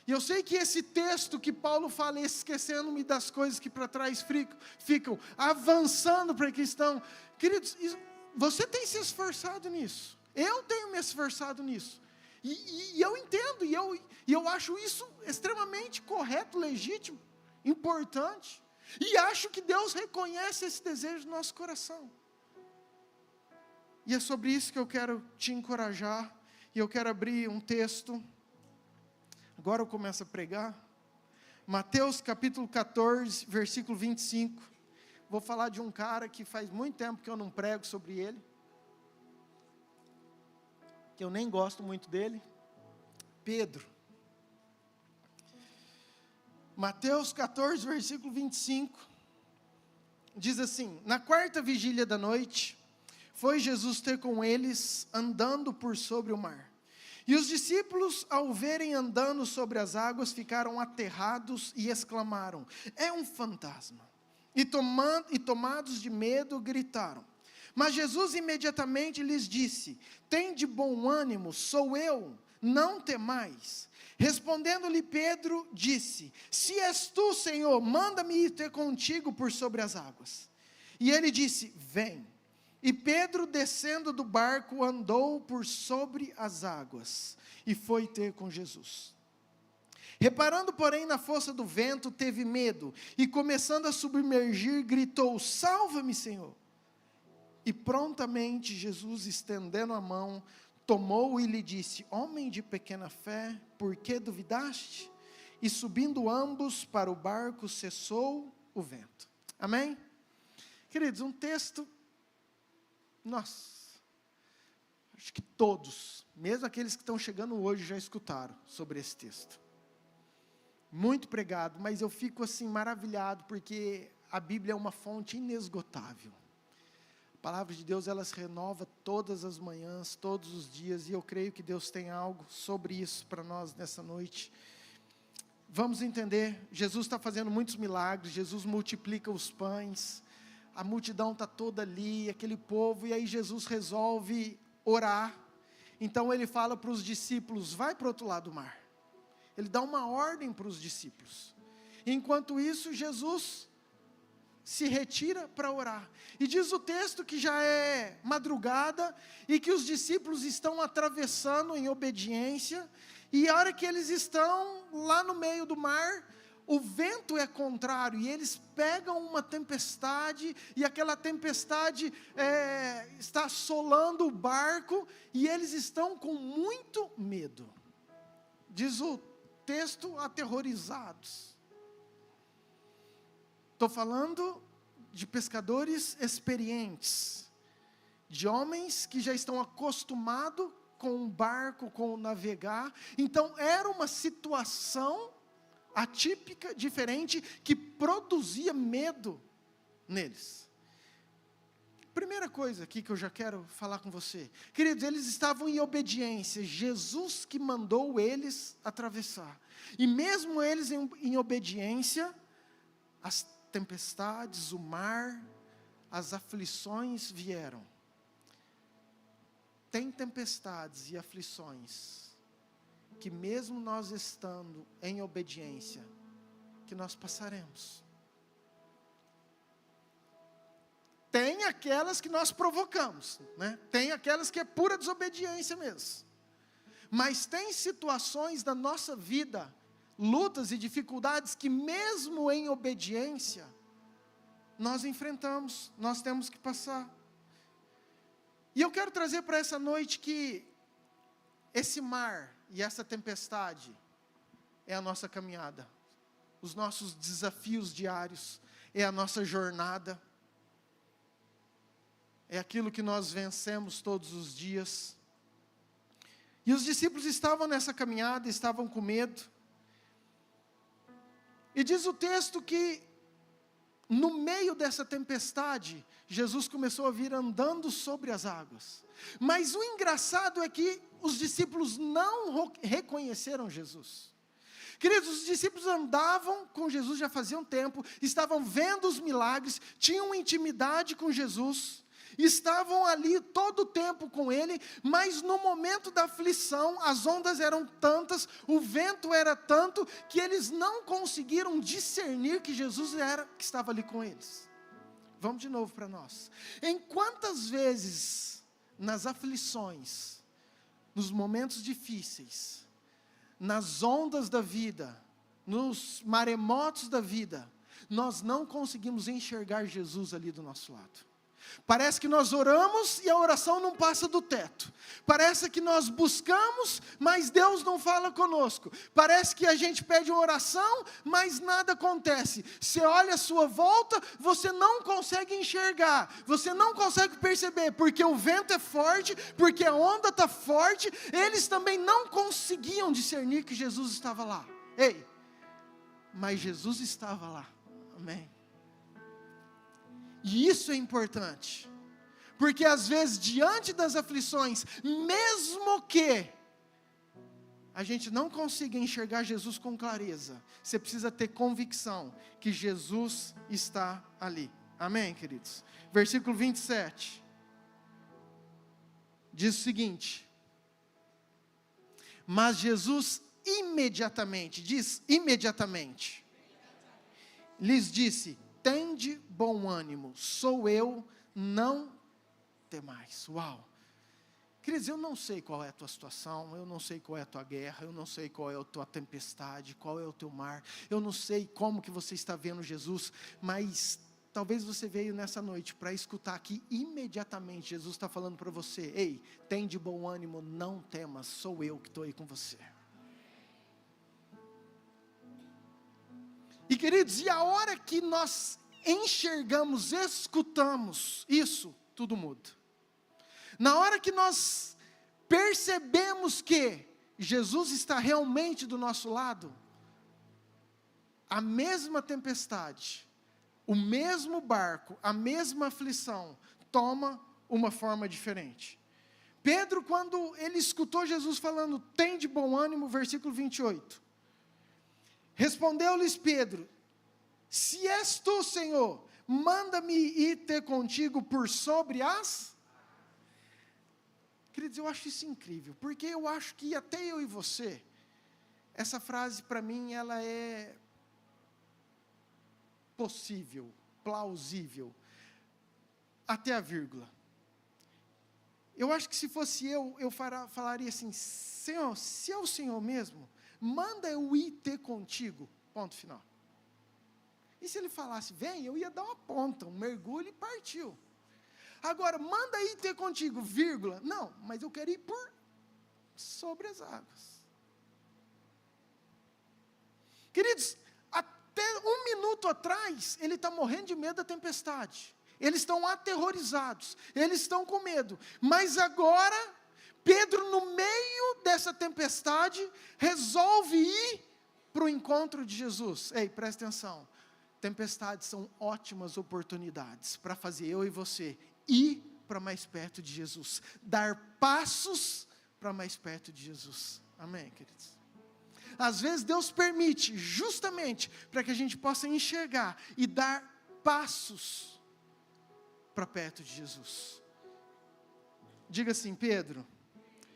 [SPEAKER 1] E eu sei que esse texto que Paulo fala, esquecendo-me das coisas que para trás ficam, avançando para a questão. Queridos, você tem se esforçado nisso. Eu tenho me esforçado nisso. E eu entendo, e eu acho isso extremamente correto, legítimo, importante. E acho que Deus reconhece esse desejo do nosso coração. E é sobre isso que eu quero te encorajar. E eu quero abrir um texto. Agora eu começo a pregar. Mateus capítulo 14, versículo 25. Vou falar de um cara que faz muito tempo que eu não prego sobre ele. Que eu nem gosto muito dele. Pedro. Mateus 14, versículo 25, diz assim: na quarta vigília da noite, foi Jesus ter com eles, andando por sobre o mar. E os discípulos, ao verem andando sobre as águas, ficaram aterrados e exclamaram: é um fantasma. E tomados de medo, gritaram. Mas Jesus imediatamente lhes disse: tende bom ânimo, sou eu, não temais. Respondendo-lhe Pedro, disse: se és tu, Senhor, manda-me ir ter contigo por sobre as águas. E ele disse: vem. E Pedro, descendo do barco, andou por sobre as águas, e foi ter com Jesus. Reparando, porém, na força do vento, teve medo, e começando a submergir, gritou: salva-me, Senhor. E prontamente Jesus, estendendo a mão, tomou-o e lhe disse: homem de pequena fé, por que duvidaste? E subindo ambos para o barco, cessou o vento. Amém? Queridos, um texto, nossa, acho que todos, mesmo aqueles que estão chegando hoje, já escutaram sobre esse texto. Muito pregado, mas eu fico assim maravilhado, porque a Bíblia é uma fonte inesgotável. A palavra de Deus, ela se renova todas as manhãs, todos os dias, e eu creio que Deus tem algo sobre isso para nós nessa noite. Vamos entender, Jesus está fazendo muitos milagres, Jesus multiplica os pães, a multidão está toda ali, aquele povo, e aí Jesus resolve orar. Então ele fala para os discípulos: vai para o outro lado do mar. Ele dá uma ordem para os discípulos. Enquanto isso, Jesus se retira para orar. E diz o texto que já é madrugada e que os discípulos estão atravessando em obediência. E a hora que eles estão lá no meio do mar, o vento é contrário e eles pegam uma tempestade, e aquela tempestade está assolando o barco, e eles estão com muito medo. Diz o texto: aterrorizados. Estou falando de pescadores experientes, de homens que já estão acostumados com o barco, com o navegar. Então era uma situação atípica, diferente, que produzia medo neles. Primeira coisa aqui que eu já quero falar com você, queridos, eles estavam em obediência, Jesus que mandou eles atravessar, e mesmo eles em obediência, as tempestades, o mar, as aflições vieram. Tem tempestades e aflições que mesmo nós estando em obediência, que nós passaremos. Tem aquelas que nós provocamos, né? Tem aquelas que é pura desobediência mesmo. Mas tem situações da nossa vida, lutas e dificuldades, que mesmo em obediência, nós enfrentamos, nós temos que passar. E eu quero trazer para essa noite que esse mar e essa tempestade é a nossa caminhada, os nossos desafios diários, é a nossa jornada, é aquilo que nós vencemos todos os dias. E os discípulos estavam nessa caminhada, estavam com medo. E diz o texto que no meio dessa tempestade, Jesus começou a vir andando sobre as águas. Mas o engraçado é que os discípulos não reconheceram Jesus. Queridos, os discípulos andavam com Jesus já fazia um tempo, estavam vendo os milagres, tinham intimidade com Jesus, estavam ali todo o tempo com Ele, mas no momento da aflição, as ondas eram tantas, o vento era tanto, que eles não conseguiram discernir que Jesus era, que estava ali com eles. Vamos de novo para nós. Em quantas vezes, nas aflições, nos momentos difíceis, nas ondas da vida, nos maremotos da vida, nós não conseguimos enxergar Jesus ali do nosso lado. Parece que nós oramos e a oração não passa do teto. Parece que nós buscamos, mas Deus não fala conosco. Parece que a gente pede uma oração, mas nada acontece. Você olha à sua volta, você não consegue enxergar, você não consegue perceber, porque o vento é forte, porque a onda está forte. Eles também não conseguiam discernir que Jesus estava lá. Ei, mas Jesus estava lá. Amém. E isso é importante, porque às vezes diante das aflições, mesmo que a gente não consiga enxergar Jesus com clareza, você precisa ter convicção que Jesus está ali. Amém, queridos? Versículo 27, diz o seguinte: mas Jesus imediatamente, lhes disse: tende bom ânimo, sou eu, não temais. Uau! Queridos, eu não sei qual é a tua situação, eu não sei qual é a tua guerra, eu não sei qual é a tua tempestade, qual é o teu mar, eu não sei como que você está vendo Jesus, mas talvez você veio nessa noite para escutar aqui imediatamente, Jesus está falando para você: ei, tende bom ânimo, não temas, sou eu que estou aí com você. E queridos, e a hora que nós enxergamos, escutamos isso, tudo muda. Na hora que nós percebemos que Jesus está realmente do nosso lado, a mesma tempestade, o mesmo barco, a mesma aflição, toma uma forma diferente. Pedro, quando ele escutou Jesus falando, tem de bom ânimo, versículo 28. Respondeu-lhes Pedro: se és tu, Senhor, manda-me ir ter contigo por sobre as... Queridos, eu acho isso incrível, porque eu acho que até eu e você, essa frase para mim, ela é possível, plausível, até a vírgula. Eu acho que se fosse eu falaria assim: Senhor, se é o Senhor mesmo, manda eu ir ter contigo, ponto final. E se ele falasse, vem, eu ia dar uma ponta, um mergulho e partiu. Agora, manda ir ter contigo, vírgula, não, mas eu quero ir por sobre as águas. Queridos, até um minuto atrás, ele está morrendo de medo da tempestade. Eles estão aterrorizados, eles estão com medo. Mas agora, Pedro, no meio dessa tempestade, resolve ir para o encontro de Jesus. Ei, presta atenção. Tempestades são ótimas oportunidades para fazer eu e você ir para mais perto de Jesus. Dar passos para mais perto de Jesus. Amém, queridos? Às vezes Deus permite justamente para que a gente possa enxergar e dar passos para perto de Jesus. Diga assim: Pedro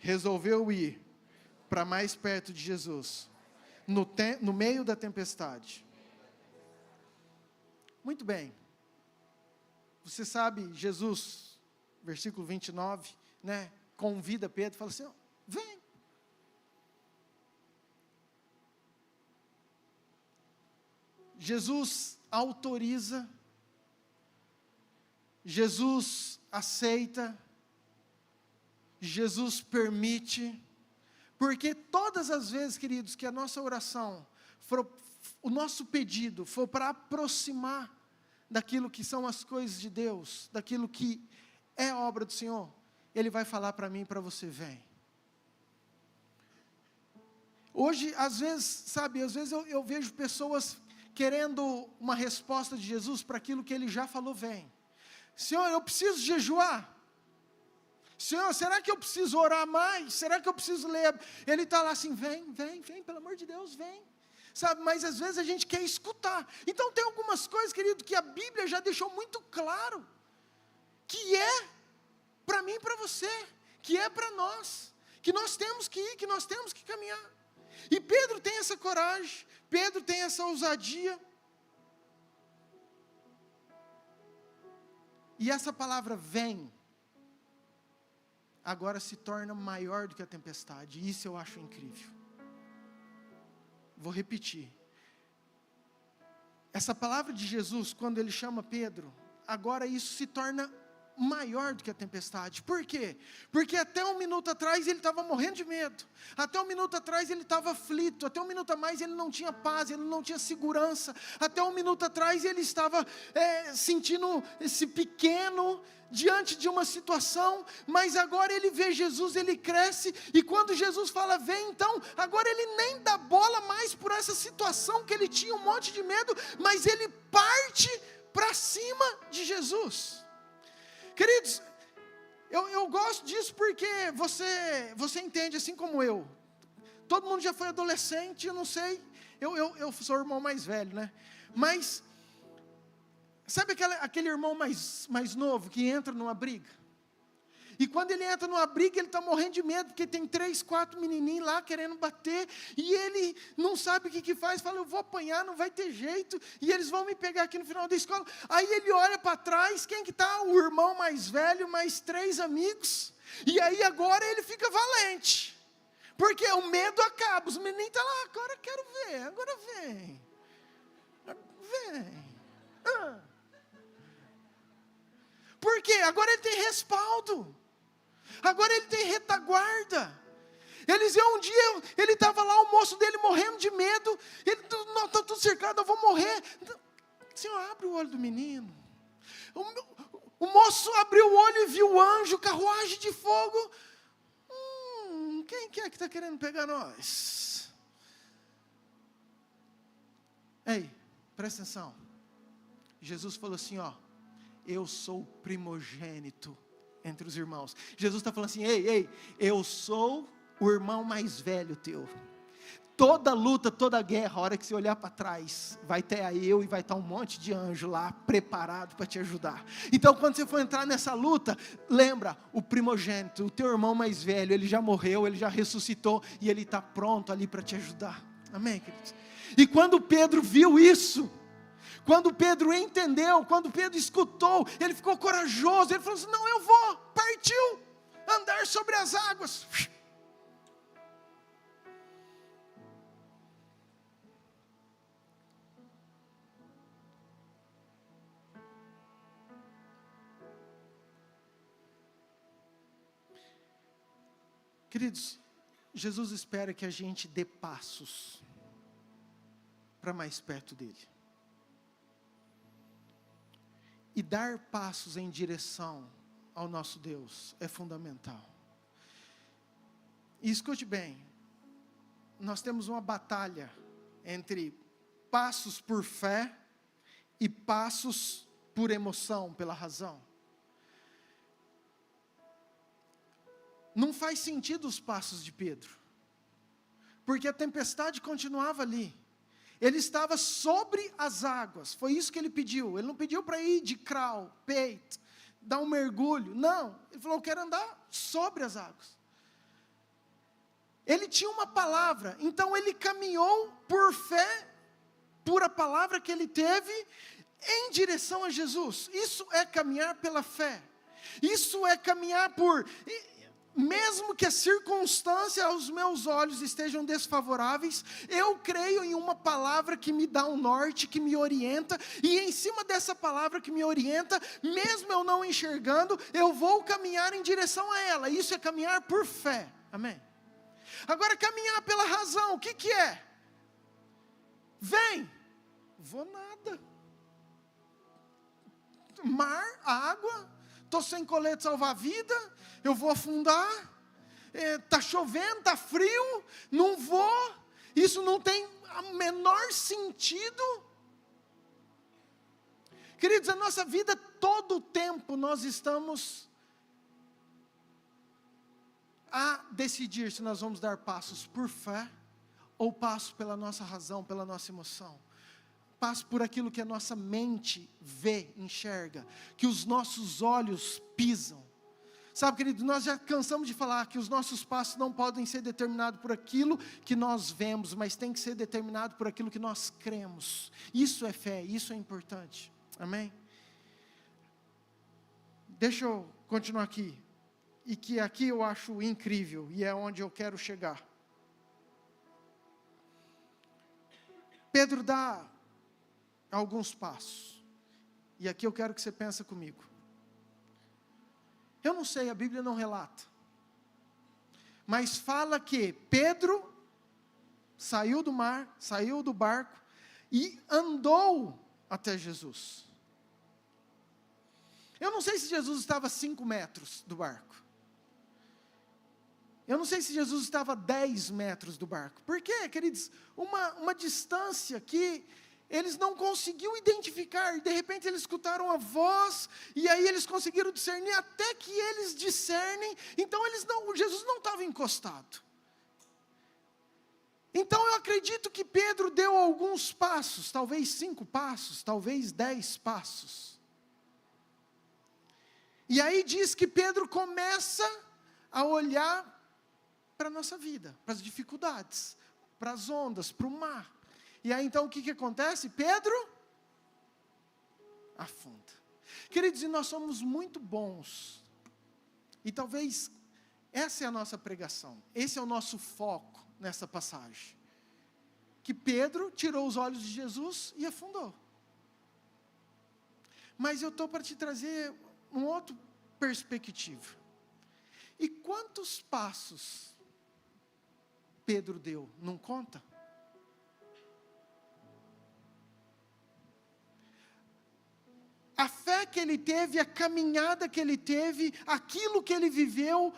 [SPEAKER 1] resolveu ir para mais perto de Jesus, no meio da tempestade. Muito bem. Você sabe, Jesus, versículo 29, né, convida Pedro, fala assim: vem. Jesus autoriza, Jesus aceita, Jesus permite, porque todas as vezes, queridos, que a nossa oração for, o nosso pedido for para aproximar daquilo que são as coisas de Deus, daquilo que é obra do Senhor, Ele vai falar para mim e para você: vem. Hoje, às vezes, sabe, às vezes eu vejo pessoas querendo uma resposta de Jesus para aquilo que Ele já falou: vem. Senhor, eu preciso jejuar. Senhor, será que eu preciso orar mais? Será que eu preciso ler? Ele está lá assim, vem, pelo amor de Deus, vem. Sabe, mas às vezes a gente quer escutar. Então tem algumas coisas, querido, que a Bíblia já deixou muito claro, que é para mim e para você, que é para nós, que nós temos que ir, que nós temos que caminhar. E Pedro tem essa coragem, Pedro tem essa ousadia. E essa palavra vem, agora se torna maior do que a tempestade. E isso eu acho incrível. Vou repetir. Essa palavra de Jesus, quando ele chama Pedro, agora isso se torna maior do que a tempestade. Por quê? Porque até um minuto atrás ele estava morrendo de medo. Até um minuto atrás ele estava aflito. Até um minuto a mais ele não tinha paz, ele não tinha segurança. Até um minuto atrás ele estava sentindo-se pequeno diante de uma situação, mas agora ele vê Jesus, ele cresce, e quando Jesus fala, vem, então, agora ele nem dá bola mais por essa situação que ele tinha um monte de medo, mas ele parte para cima de Jesus. Queridos, eu gosto disso porque você entende, assim como eu. Todo mundo já foi adolescente, eu não sei, eu sou o irmão mais velho, né? Mas, sabe aquele irmão mais novo que entra numa briga? E quando ele entra numa briga, ele está morrendo de medo, porque tem 3, 4 menininhos lá querendo bater, e ele não sabe o que faz, fala, eu vou apanhar, não vai ter jeito, e eles vão me pegar aqui no final da escola. Aí ele olha para trás, quem que está? O irmão mais velho, mais 3 amigos, e aí agora ele fica valente, porque o medo acaba, os meninos estão lá, agora quero ver, agora vem. Por quê? Agora ele tem respaldo. Agora ele tem retaguarda. Eliseu um dia, ele estava lá, o moço dele morrendo de medo. Ele, não, está tudo cercado, eu vou morrer. Senhor, abre o olho do menino. O moço abriu o olho e viu o anjo, carruagem de fogo. Quem que é que está querendo pegar nós? Ei, presta atenção. Jesus falou assim, ó, eu sou o primogênito entre os irmãos. Jesus está falando assim, ei, eu sou o irmão mais velho teu. Toda luta, toda guerra, a hora que você olhar para trás, vai ter aí eu e vai estar um monte de anjo lá, preparado para te ajudar. Então quando você for entrar nessa luta, lembra, o primogênito, o teu irmão mais velho, ele já morreu, ele já ressuscitou, e ele está pronto ali para te ajudar. Amém, queridos? E quando Pedro viu isso, quando Pedro entendeu, quando Pedro escutou, ele ficou corajoso, ele falou assim, não, eu vou, partiu, andar sobre as águas. Queridos, Jesus espera que a gente dê passos para mais perto dele. E dar passos em direção ao nosso Deus é fundamental. E escute bem, nós temos uma batalha entre passos por fé e passos por emoção, pela razão. Não faz sentido os passos de Pedro, porque a tempestade continuava ali. Ele estava sobre as águas, foi isso que ele pediu. Ele não pediu para ir de crawl, peito, dar um mergulho, não. Ele falou, eu quero andar sobre as águas. Ele tinha uma palavra, então ele caminhou por fé, por a palavra que ele teve, em direção a Jesus. Isso é caminhar pela fé. Isso é caminhar por... Mesmo que a circunstância aos meus olhos estejam desfavoráveis, eu creio em uma palavra que me dá um norte, que me orienta, e em cima dessa palavra que me orienta, mesmo eu não enxergando, eu vou caminhar em direção a ela. Isso é caminhar por fé, amém? Agora, caminhar pela razão, o que é? Vem, vou nada, mar, água, estou sem colete salva-vida, eu vou afundar, está chovendo, está frio, não vou, isso não tem o menor sentido. Queridos, a nossa vida, todo o tempo nós estamos a decidir se nós vamos dar passos por fé, ou passo pela nossa razão, pela nossa emoção. Passo por aquilo que a nossa mente vê, enxerga, que os nossos olhos pisam. Sabe, querido, nós já cansamos de falar que os nossos passos não podem ser determinados por aquilo que nós vemos, mas tem que ser determinado por aquilo que nós cremos. Isso é fé, isso é importante. Amém? Deixa eu continuar aqui. E que aqui eu acho incrível, e é onde eu quero chegar. Pedro dá alguns passos. E aqui eu quero que você pense comigo. Eu não sei, a Bíblia não relata. Mas fala que Pedro saiu do mar, saiu do barco e andou até Jesus. Eu não sei se Jesus estava a 5 metros do barco. Eu não sei se Jesus estava a 10 metros do barco. Por quê, queridos? Uma distância que eles não conseguiam identificar. E de repente eles escutaram a voz. E aí eles conseguiram discernir. Até que eles discernem. Então Jesus não estava encostado. Então eu acredito que Pedro deu alguns passos. Talvez 5 passos. Talvez 10 passos. E aí diz que Pedro começa a olhar para a nossa vida, para as dificuldades, para as ondas, para o mar. E aí então o que acontece? Pedro afunda. Queridos, e nós somos muito bons, e talvez essa é a nossa pregação, esse é o nosso foco nessa passagem, que Pedro tirou os olhos de Jesus e afundou. Mas eu estou para te trazer um outro perspectiva. E quantos passos Pedro deu? Não conta? A fé que ele teve, a caminhada que ele teve, aquilo que ele viveu,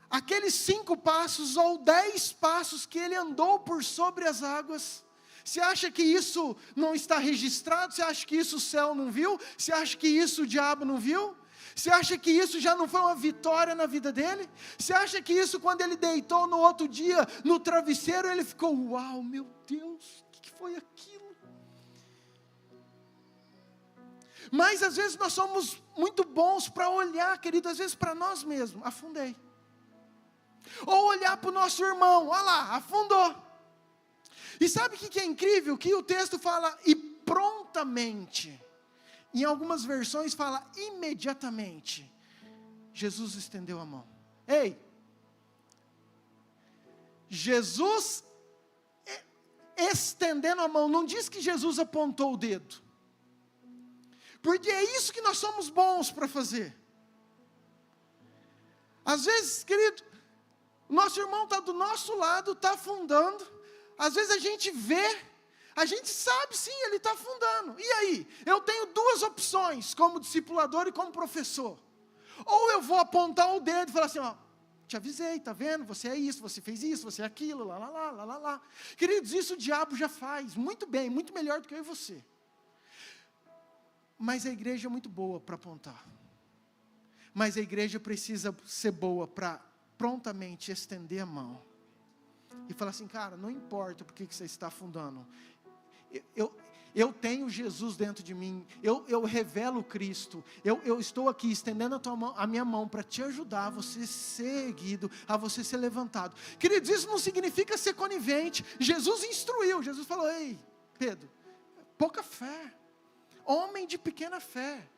[SPEAKER 1] aqueles 5 passos ou 10 passos que ele andou por sobre as águas. Você acha que isso não está registrado? Você acha que isso o céu não viu? Você acha que isso o diabo não viu? Você acha que isso já não foi uma vitória na vida dele? Você acha que isso, quando ele deitou no outro dia no travesseiro, ele ficou, uau, meu Deus, o que foi aquilo? Mas às vezes nós somos muito bons para olhar, querido, às vezes para nós mesmos, afundei. Ou olhar para o nosso irmão, olha lá, afundou. E sabe o que é incrível? Que o texto fala, e prontamente. Em algumas versões fala imediatamente. Jesus estendeu a mão. Ei! Jesus estendendo a mão, não diz que Jesus apontou o dedo. Porque é isso que nós somos bons para fazer. Às vezes, querido, nosso irmão está do nosso lado, está afundando. Às vezes a gente vê, a gente sabe sim, ele está afundando. E aí? Eu tenho 2 opções, como discipulador e como professor. Ou eu vou apontar o dedo e falar assim, ó, te avisei, está vendo? Você é isso, você fez isso, você é aquilo, lá, lá, lá, lá, lá, lá. Queridos, isso o diabo já faz, muito bem, muito melhor do que eu e você. Mas a igreja é muito boa para apontar. Mas a igreja precisa ser boa para prontamente estender a mão. E falar assim, cara, não importa porque que você está afundando. Eu tenho Jesus dentro de mim. Eu revelo Cristo. Eu estou aqui estendendo a minha mão para te ajudar a você ser erguido, a você ser levantado. Queridos, isso não significa ser conivente. Jesus instruiu. Jesus falou, ei, Pedro, pouca fé. Homem de pequena fé.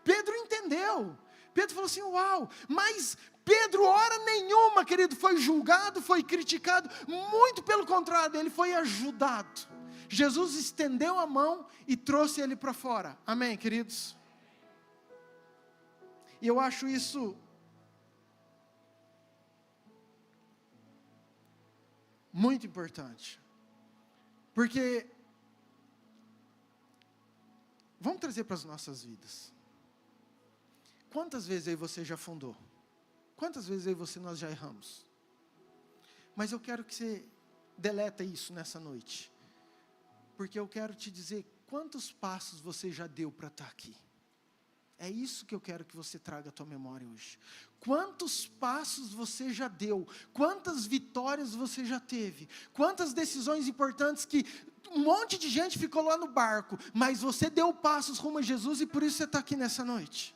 [SPEAKER 1] Pedro entendeu. Pedro falou assim, uau, mas Pedro, hora nenhuma, querido, foi julgado, foi criticado, muito pelo contrário, ele foi ajudado. Jesus estendeu a mão e trouxe ele para fora. Amém, queridos? E eu acho isso muito importante. Porque vamos trazer para as nossas vidas. Quantas vezes aí você já afundou? Quantas vezes aí nós já erramos? Mas eu quero que você deleta isso nessa noite. Porque eu quero te dizer quantos passos você já deu para estar aqui. É isso que eu quero que você traga à tua memória hoje. Quantos passos você já deu? Quantas vitórias você já teve? Quantas decisões importantes que um monte de gente ficou lá no barco, mas você deu passos rumo a Jesus e por isso você está aqui nessa noite.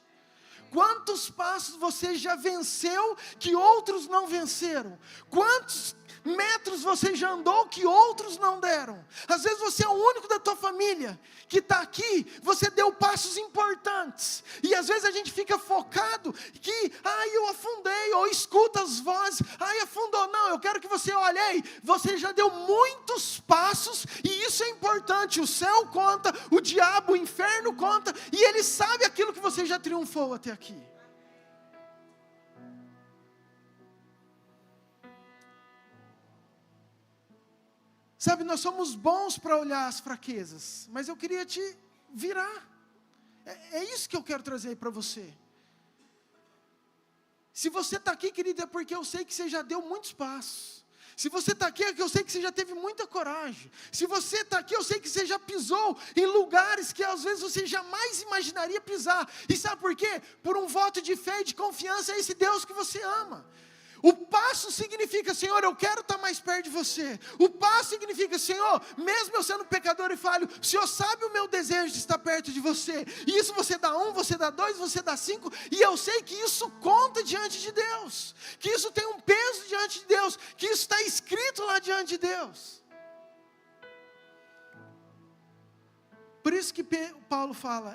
[SPEAKER 1] Quantos passos você já venceu que outros não venceram? Quantos metros você já andou que outros não deram? Às vezes você é o único da tua família que está aqui, você deu passos importantes, e às vezes a gente fica focado que, eu afundei, ou escuta as vozes, afundou. Não, eu quero que você olhe, você já deu muitos passos, e isso é importante. O céu conta, o diabo, o inferno conta, e ele sabe aquilo que você já triunfou até aqui. Sabe, nós somos bons para olhar as fraquezas, mas eu queria te virar. É isso que eu quero trazer para você. Se você está aqui, querido, é porque eu sei que você já deu muitos passos. Se você está aqui, é que eu sei que você já teve muita coragem. Se você está aqui, eu sei que você já pisou em lugares que às vezes você jamais imaginaria pisar. E sabe por quê? Por um voto de fé e de confiança a esse Deus que você ama. O passo significa, Senhor, eu quero estar mais perto de você. O passo significa, Senhor, mesmo eu sendo pecador e falho, o Senhor sabe o meu desejo de estar perto de você. E isso você dá 1, você dá 2, você dá 5. E eu sei que isso conta diante de Deus. Que isso tem um peso diante de Deus. Que isso está escrito lá diante de Deus. Por isso que Paulo fala,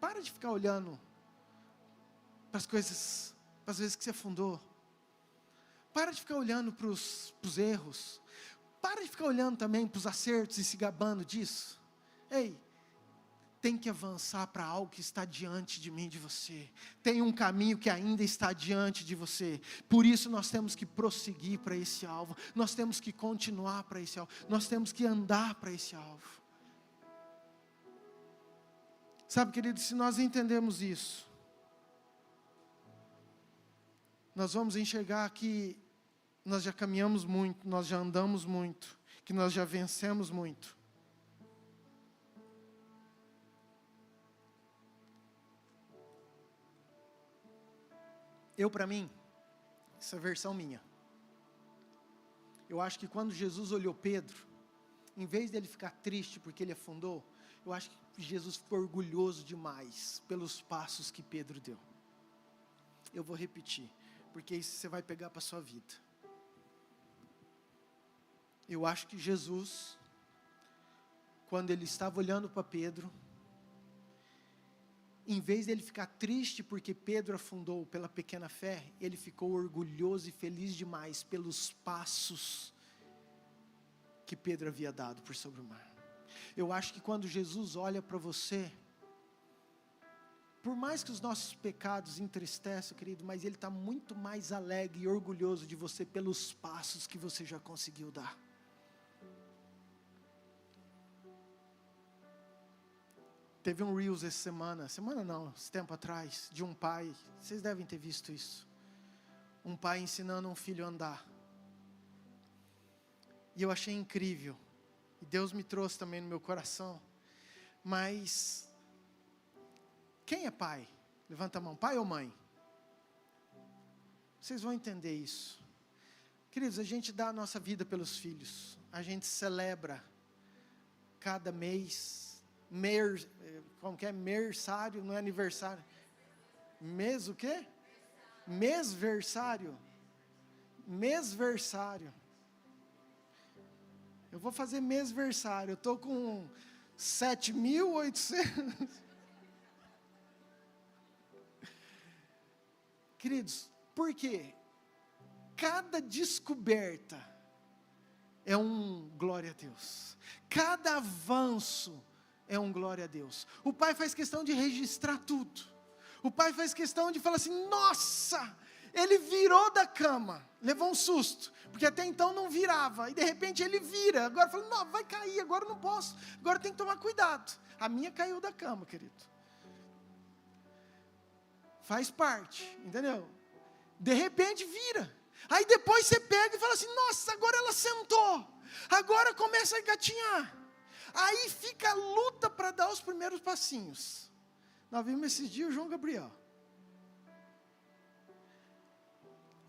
[SPEAKER 1] para de ficar olhando para as coisas, para as vezes que você afundou. Para de ficar olhando para os erros. Para de ficar olhando também para os acertos e se gabando disso. Tem que avançar para algo que está diante de mim, de você. Tem um caminho que ainda está diante de você. Por isso nós temos que prosseguir para esse alvo. Nós temos que continuar para esse alvo. Nós temos que andar para esse alvo. Sabe, querido, se nós entendemos isso, nós vamos enxergar que nós já caminhamos muito, nós já andamos muito, que nós já vencemos muito. Para mim, essa é a versão minha. Eu acho que quando Jesus olhou Pedro, em vez dele ficar triste porque ele afundou, eu acho que Jesus ficou orgulhoso demais pelos passos que Pedro deu. Eu vou repetir, porque isso você vai pegar para a sua vida. Eu acho que Jesus, quando ele estava olhando para Pedro, em vez de ele ficar triste porque Pedro afundou pela pequena fé, ele ficou orgulhoso e feliz demais pelos passos que Pedro havia dado por sobre o mar. Eu acho que quando Jesus olha para você, por mais que os nossos pecados entristeçam, querido, mas Ele está muito mais alegre e orgulhoso de você pelos passos que você já conseguiu dar. Teve um Reels esse esse tempo atrás, de um pai, vocês devem ter visto isso. Um pai ensinando um filho a andar. E eu achei incrível. E Deus me trouxe também no meu coração. Mas quem é pai? Levanta a mão, pai ou mãe? Vocês vão entender isso. Queridos, a gente dá a nossa vida pelos filhos. A gente celebra cada mês. Como que é? Mersário, não é aniversário. Mês o quê? Mesversário. Mesversário. Eu vou fazer mesversário. Eu estou com 7.800. Queridos, por quê? Cada descoberta é um glória a Deus. Cada avanço é um glória a Deus. O pai faz questão de registrar tudo. O pai faz questão de falar assim, nossa, ele virou da cama, levou um susto, porque até então não virava, e de repente ele vira, agora fala, não, vai cair, agora não posso, agora tem que tomar cuidado. A minha caiu da cama, querido. Faz parte, entendeu? De repente vira. Aí depois você pega e fala assim, nossa, agora ela sentou, agora começa a engatinhar. Aí fica a luta para dar os primeiros passinhos. Nós vimos esses dias o João Gabriel.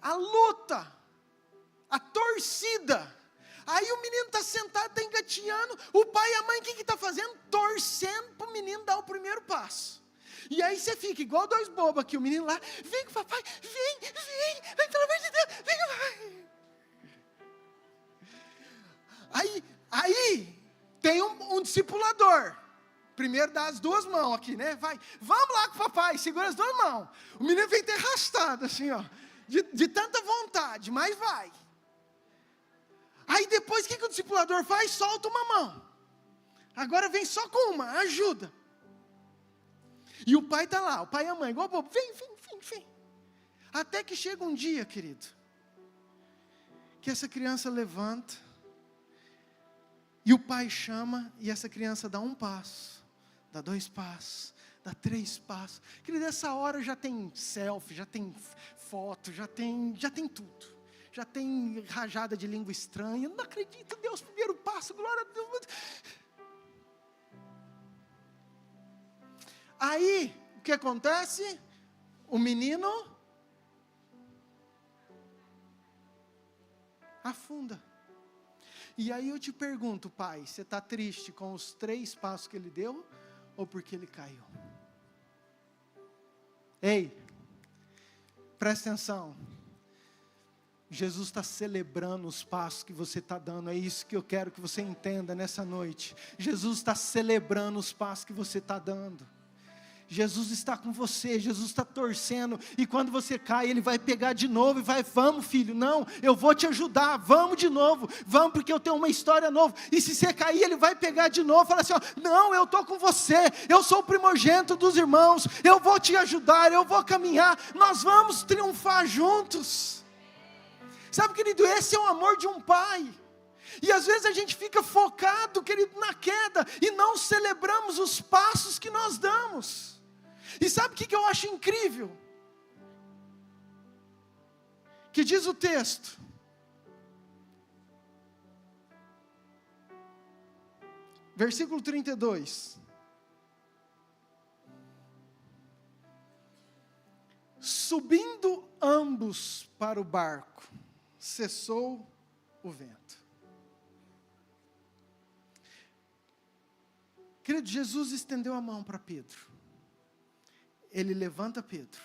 [SPEAKER 1] A luta, a torcida. Aí o menino está sentado, está engatinhando, o pai e a mãe, o que está fazendo? Torcendo para o menino dar o primeiro passo. E aí você fica igual dois bobos aqui, o menino lá, vem com o papai, vem, pelo amor de Deus, vem com o papai. Aí tem um discipulador. Primeiro dá as duas mãos aqui, né? Vai, vamos lá com o papai, segura as duas mãos. O menino vem ter arrastado assim, ó, de tanta vontade, mas vai. Aí depois o que o discipulador faz? Solta uma mão. Agora vem só com uma, ajuda. E o pai está lá, o pai e a mãe, igual bobo, vem. Até que chega um dia, querido, que essa criança levanta, e o pai chama, e essa criança dá um passo, dá 2 passos, dá 3 passos. Querido, essa hora já tem selfie, já tem foto, já tem tudo. Já tem rajada de língua estranha. Não acredito, Deus, primeiro passo, glória a Deus. Aí, o que acontece? O menino afunda. E aí eu te pergunto, pai, você está triste com os 3 passos que ele deu? Ou porque ele caiu? Ei, presta atenção. Jesus está celebrando os passos que você está dando. É isso que eu quero que você entenda nessa noite. Jesus está celebrando os passos que você está dando. Jesus está com você, Jesus está torcendo, e quando você cai, Ele vai pegar de novo, e vai, vamos filho, não, eu vou te ajudar, vamos de novo, vamos porque eu tenho uma história nova, e se você cair, Ele vai pegar de novo, fala assim, ó, não, eu estou com você, eu sou o primogênito dos irmãos, eu vou te ajudar, eu vou caminhar, nós vamos triunfar juntos. Sabe, querido, esse é o amor de um pai. E às vezes a gente fica focado, querido, na queda, e não celebramos os passos que nós damos. E sabe o que eu acho incrível? Que diz o texto, versículo 32. Subindo ambos para o barco, cessou o vento. Querido, Jesus estendeu a mão para Pedro. Ele levanta Pedro.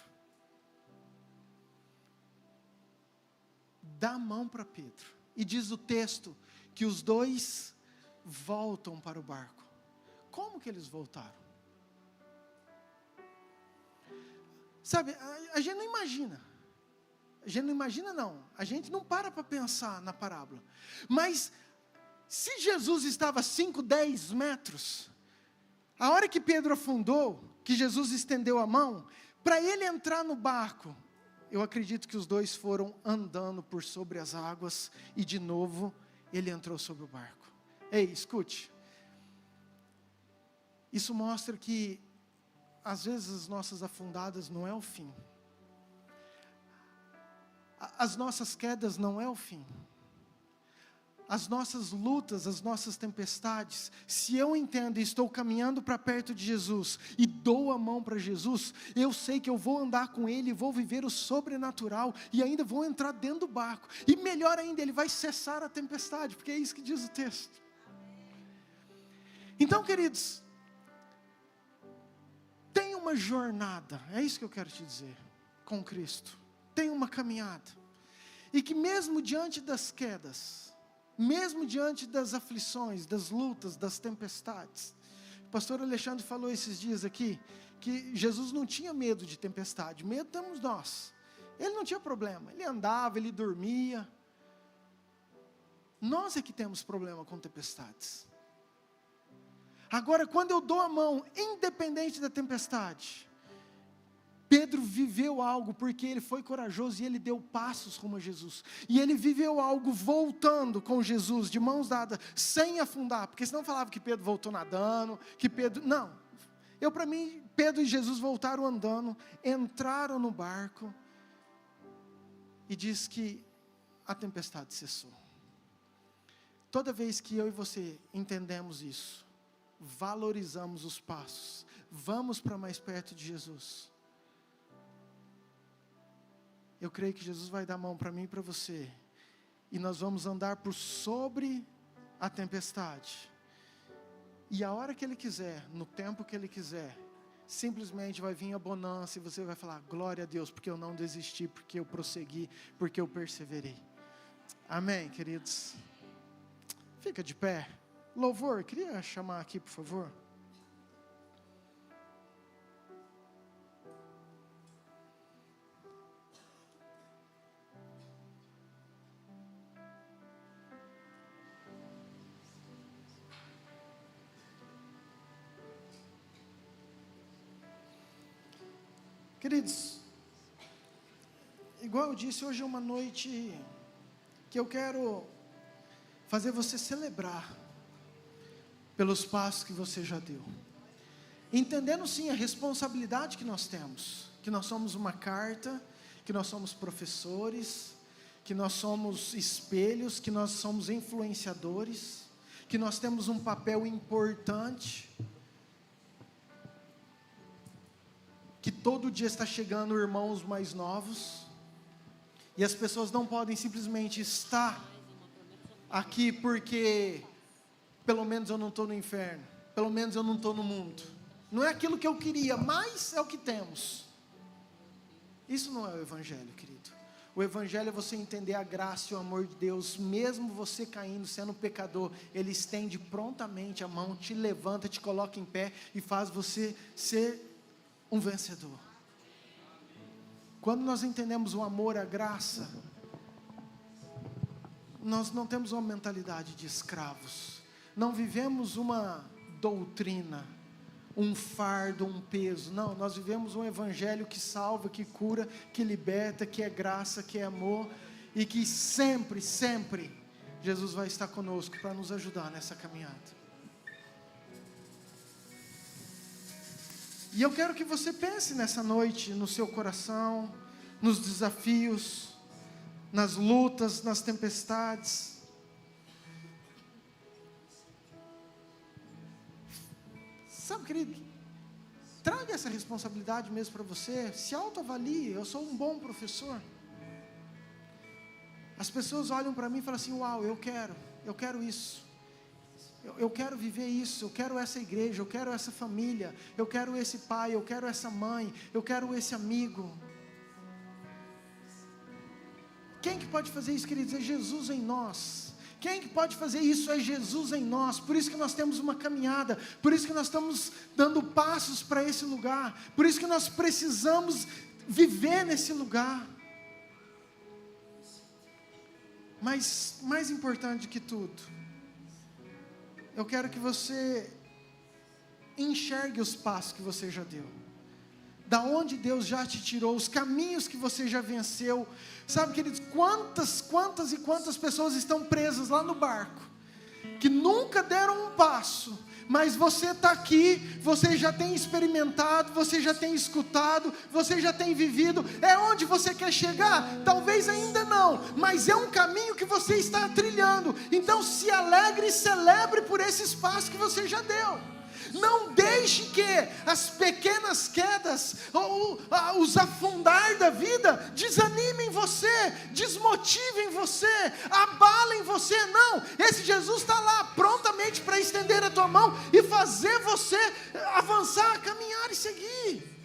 [SPEAKER 1] Dá a mão para Pedro. E diz o texto que os dois voltam para o barco. Como que eles voltaram? Sabe, a gente não imagina. A gente não imagina não. A gente não para pensar na parábola. Mas, se Jesus estava a 5, 10 metros... A hora que Pedro afundou, que Jesus estendeu a mão, para ele entrar no barco, eu acredito que os dois foram andando por sobre as águas, e de novo, ele entrou sobre o barco. Ei, escute, isso mostra que, às vezes as nossas afundadas não é o fim, as nossas quedas não é o fim, as nossas lutas, as nossas tempestades, se eu entendo e estou caminhando para perto de Jesus, e dou a mão para Jesus, eu sei que eu vou andar com Ele, vou viver o sobrenatural, e ainda vou entrar dentro do barco, e melhor ainda, Ele vai cessar a tempestade, porque é isso que diz o texto. Então, queridos, tem uma jornada, é isso que eu quero te dizer, com Cristo, tem uma caminhada, e que mesmo diante das quedas, mesmo diante das aflições, das lutas, das tempestades. O pastor Alexandre falou esses dias aqui, que Jesus não tinha medo de tempestade, medo temos nós. Ele não tinha problema, ele andava, ele dormia. Nós é que temos problema com tempestades. Agora, quando eu dou a mão, independente da tempestade, Pedro viveu algo, porque ele foi corajoso, e ele deu passos rumo a Jesus, e ele viveu algo voltando com Jesus, de mãos dadas, sem afundar, porque senão falava que Pedro voltou nadando, que Pedro, não, para mim, Pedro e Jesus voltaram andando, entraram no barco, e diz que a tempestade cessou. Toda vez que eu e você entendemos isso, valorizamos os passos. Vamos para mais perto de Jesus. Eu creio que Jesus vai dar a mão para mim e para você. E nós vamos andar por sobre a tempestade. E a hora que Ele quiser, no tempo que Ele quiser, simplesmente vai vir a bonança e você vai falar: glória a Deus, porque eu não desisti, porque eu prossegui, porque eu perseverei. Amém, queridos? Fica de pé. Louvor, queria chamar aqui, por favor. Queridos, igual eu disse, hoje é uma noite que eu quero fazer você celebrar pelos passos que você já deu, entendendo sim a responsabilidade que nós temos, que nós somos uma carta, que nós somos professores, que nós somos espelhos, que nós somos influenciadores, que nós temos um papel importante, que todo dia está chegando irmãos mais novos, e as pessoas não podem simplesmente estar aqui porque pelo menos eu não estou no inferno, pelo menos eu não estou no mundo, não é aquilo que eu queria, mas é o que temos. Isso não é o Evangelho, querido. O Evangelho é você entender a graça e o amor de Deus, mesmo você caindo, sendo pecador, Ele estende prontamente a mão, te levanta, te coloca em pé e faz você ser um vencedor. Quando nós entendemos o amor, a graça, nós não temos uma mentalidade de escravos, não vivemos uma doutrina, um fardo, um peso. Não, nós vivemos um Evangelho que salva, que cura, que liberta, que é graça, que é amor, e que sempre, sempre Jesus vai estar conosco para nos ajudar nessa caminhada. E eu quero que você pense nessa noite no seu coração, nos desafios, nas lutas, nas tempestades. Sabe, querido, traga essa responsabilidade mesmo para você, se autoavalie. Eu sou um bom professor. As pessoas olham para mim e falam assim: uau, eu quero isso. Eu quero viver isso, eu quero essa igreja, eu quero essa família, eu quero esse pai, eu quero essa mãe, eu quero esse amigo. Quem que pode fazer isso, queridos? É Jesus em nós. Quem que pode fazer isso? É Jesus em nós. Por isso que nós temos uma caminhada, por isso que nós estamos dando passos para esse lugar, por isso que nós precisamos viver nesse lugar. Mas mais importante que tudo, eu quero que você enxergue os passos que você já deu, da onde Deus já te tirou, os caminhos que você já venceu. Sabe, queridos, quantas e quantas pessoas estão presas lá no barco, que nunca deram um passo, mas você está aqui, você já tem experimentado, você já tem escutado, você já tem vivido. É onde você quer chegar? Talvez ainda não, mas é um caminho que você está trilhando. Então se alegre e celebre por esse espaço que você já deu. Não deixe que as pequenas quedas ou os afundar da vida desanimem você, desmotivem você, abalem você. Não, esse Jesus está lá prontamente para estender a tua mão e fazer você avançar, caminhar e seguir.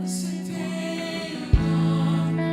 [SPEAKER 3] Você tem um nome.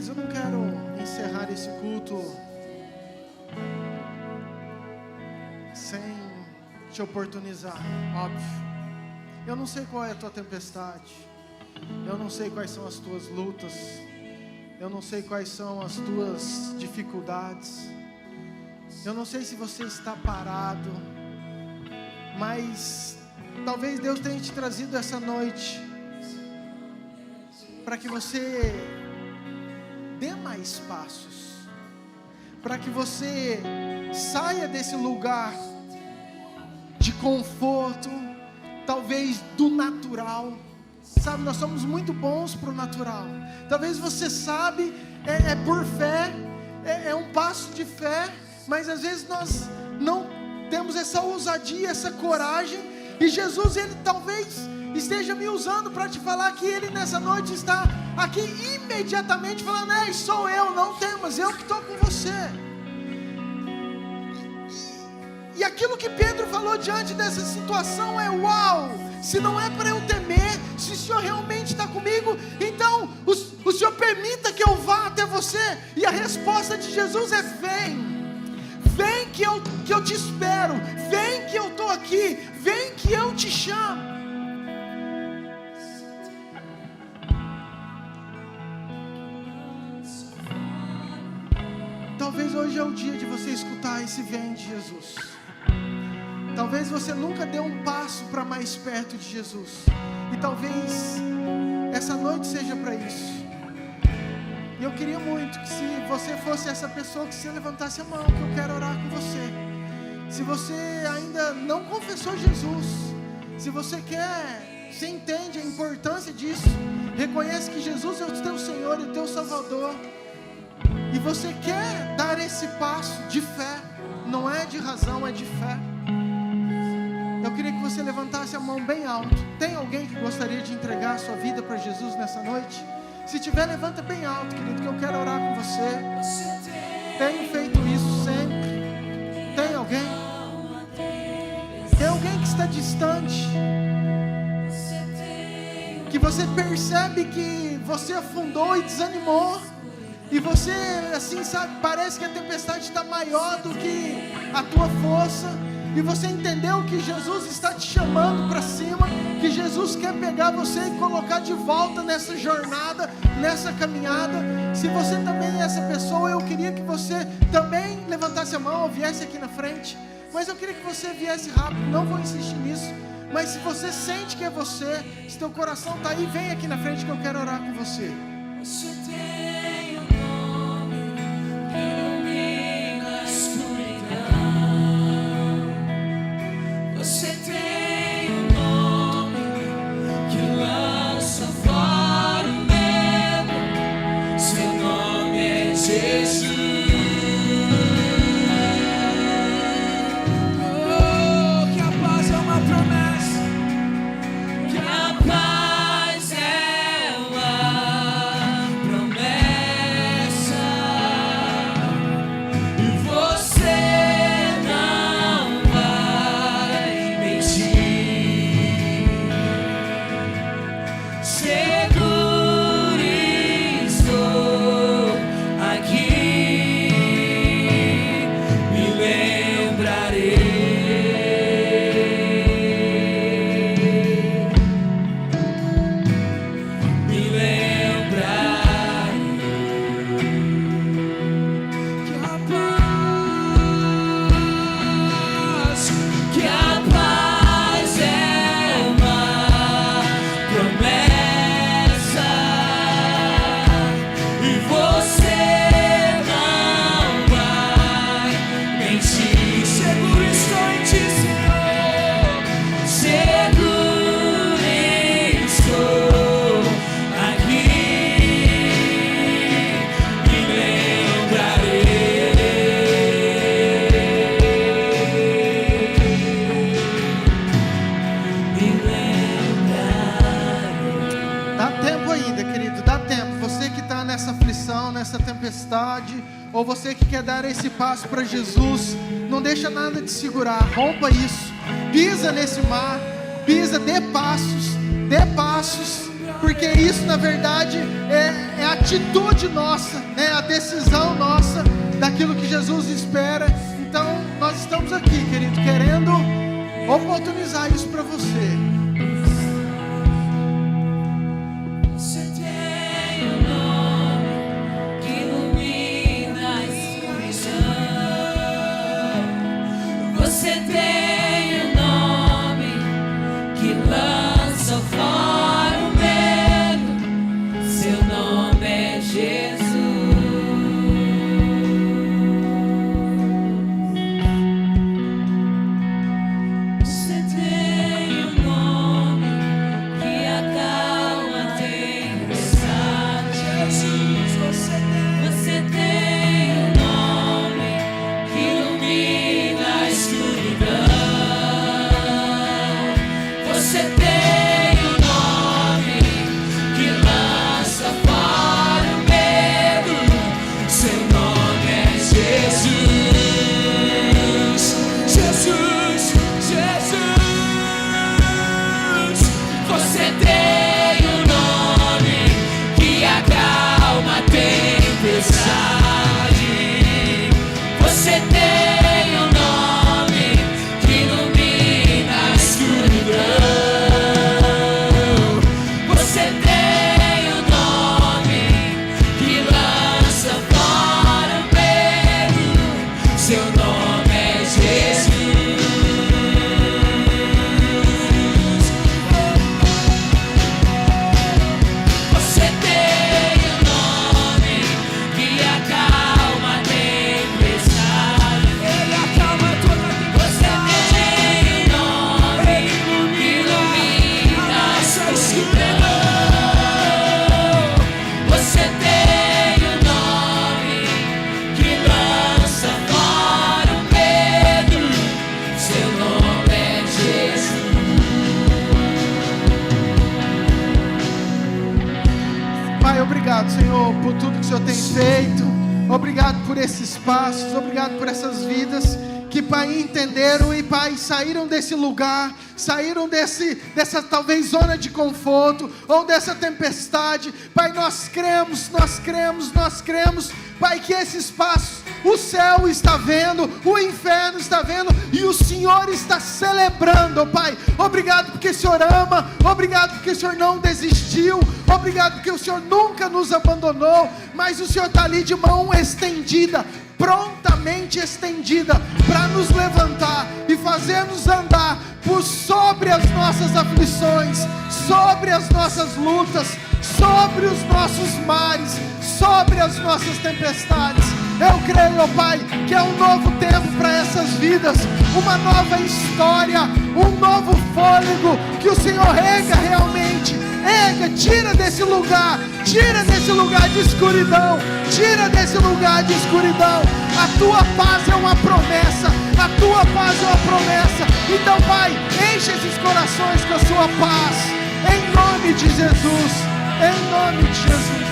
[SPEAKER 1] Mas eu não quero encerrar esse culto sem te oportunizar, óbvio. Eu não sei qual é a tua tempestade, eu não sei quais são as tuas lutas, eu não sei quais são as tuas dificuldades, eu não sei se você está parado, mas talvez Deus tenha te trazido essa noite para que você dê mais passos, para que você saia desse lugar de conforto, talvez do natural. Sabe, nós somos muito bons para o natural. Talvez você sabe, é por fé, é um passo de fé, mas às vezes nós não temos essa ousadia, essa coragem. E Jesus, Ele talvez esteja me usando para te falar que Ele nessa noite está aqui imediatamente falando: ei, sou eu, não temas, eu que estou com você. E aquilo que Pedro falou diante dessa situação é: uau, se não é para eu temer, se o Senhor realmente está comigo, então o Senhor permita que eu vá até você. E a resposta de Jesus é: vem que eu te espero, vem que eu estou aqui, vem que eu te chamo. Talvez hoje é o dia de você escutar esse vem de Jesus. Talvez você nunca deu um passo para mais perto de Jesus, e talvez essa noite seja para isso. E eu queria muito que, se você fosse essa pessoa, que você levantasse a mão, que eu quero orar com você. Se você ainda não confessou Jesus, se você quer, você entende a importância disso, reconhece que Jesus é o teu Senhor e o teu Salvador, e você quer dar esse passo de fé, não é de razão, é de fé. Eu queria que você levantasse a mão bem alto. Tem alguém que gostaria de entregar a sua vida para Jesus nessa noite? Se tiver, levanta bem alto, querido, que eu quero orar com você. Tenho feito isso sempre. Tem alguém? Tem alguém que está distante, que você percebe que você afundou e desanimou, e você, assim, sabe, parece que a tempestade está maior do que a tua força, e você entendeu que Jesus está te chamando para cima, que Jesus quer pegar você e colocar de volta nessa jornada, nessa caminhada. Se você também é essa pessoa, eu queria que você também levantasse a mão ou viesse aqui na frente, mas eu queria que você viesse rápido, não vou insistir nisso. Mas se você sente que é você, se teu coração está aí, vem aqui na frente que eu quero orar com você.
[SPEAKER 3] Você tem um nome que ilumina a escuridão. Você tem um nome que lança fora o medo. Seu nome é Jesus. Oh, que a paz é uma promessa. Que a paz é uma promessa. E você não vai mentir. Seguro estou aqui, me lembrarei. Me lembrarei que a paz é uma promessa. E você não vai mentir. Seguro estou em ti, Senhor. Seguro estou aqui, me lembrarei. Me lembrarei.
[SPEAKER 1] Dá tempo ainda, querido, dá tempo. Você que está nessa aflição, nessa tempestade, ou você que quer dar esse passo para Jesus, não deixa nada te segurar, rompa isso, pisa nesse mar, pisa, dê passos, porque isso na verdade é a atitude nossa, né? A decisão nossa daquilo que Jesus espera. Então nós estamos aqui, querido, querendo oportunizar isso para você.
[SPEAKER 3] Você tem um nome que ilumina a escuridão. Você tem um nome que lança fora o medo. Seu nome é Jesus. Você tem um nome que acalma a tempestade. Jesus, você tem um nome que ilumina a escuridão. Você tem um nome que lança fora o medo. Seu nome é Jesus. Jesus, Jesus. Você tem um nome que acalma a tempestade. Você tem um nome que ilumina a escuridão. Você tem um nome que lança fora o medo. Seu nome é Jesus. Você tem um nome que acalma a tempestade. Ele acalma toda a tempestade. Você tem um nome que ilumina a escuridão. Você tem um nome que lança fora o medo. Seu nome é Jesus.
[SPEAKER 1] Pai, obrigado, Senhor, por tudo que o Senhor tem feito. Obrigado por esses passos, obrigado por essas vidas que, Pai, entenderam e, Pai, saíram desse lugar, saíram dessa talvez zona de conforto ou dessa tempestade. Pai, nós cremos, Pai, que esses passos o céu está vendo, o inferno está vendo e o Senhor está celebrando, Pai. Obrigado porque o Senhor ama, obrigado porque o Senhor não desistiu, obrigado porque o Senhor nunca nos abandonou, mas o Senhor está ali de mão estendida, prontamente estendida, para nos levantar e fazer-nos andar por sobre as nossas aflições, sobre as nossas lutas, sobre os nossos mares, sobre as nossas tempestades. Eu creio, ó Pai, que é um novo tempo para essas vidas, uma nova história, um novo fôlego, que o Senhor rega realmente, tira desse lugar de escuridão, tira desse lugar de escuridão. A tua paz é uma promessa, a tua paz é uma promessa. Então, Pai, enche esses corações com a sua paz, em nome de Jesus, em nome de Jesus.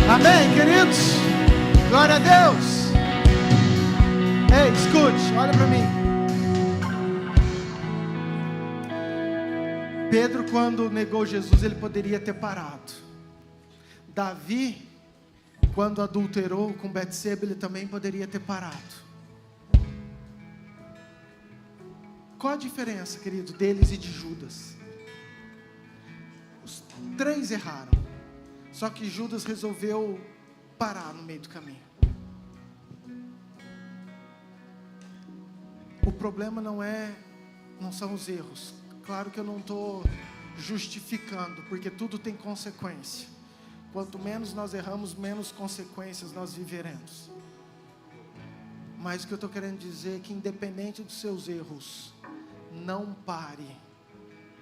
[SPEAKER 1] Amém, queridos? Glória a Deus. Ei, escute, olha para mim. Pedro, quando negou Jesus, ele poderia ter parado. Davi, quando adulterou com Betseba, ele também poderia ter parado. Qual a diferença, querido, deles e de Judas? Os três erraram. Só que Judas resolveu parar no meio do caminho. O problema não são os erros. Claro que eu não estou justificando, porque tudo tem consequência. Quanto menos nós erramos, menos consequências nós viveremos. Mas o que eu estou querendo dizer é que, independente dos seus erros, não pare.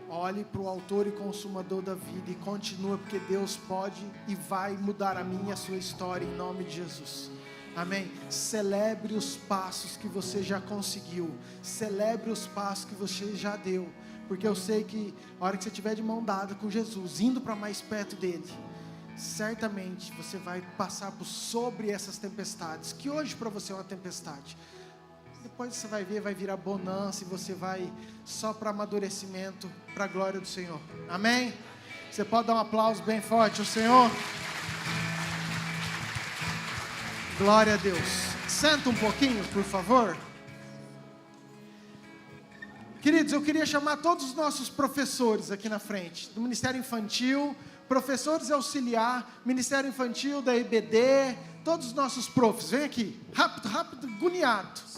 [SPEAKER 1] Olhe para o autor e consumador da vida e continua, porque Deus pode e vai mudar a minha e a sua história, em nome de Jesus. Amém? Celebre os passos que você já conseguiu, celebre os passos que você já deu, porque eu sei que a hora que você estiver de mão dada com Jesus, indo para mais perto dele, certamente você vai passar por sobre essas tempestades, que hoje para você é uma tempestade. Depois você vai ver, vai virar bonança e você vai só para amadurecimento, para a glória do Senhor. Amém? Você pode dar um aplauso bem forte ao Senhor? Glória a Deus. Senta um pouquinho, por favor. Queridos, eu queria chamar todos os nossos professores aqui na frente, do Ministério Infantil, professores auxiliar, Ministério Infantil, da EBD, todos os nossos profs, vem aqui, rápido, rápido, agoniado.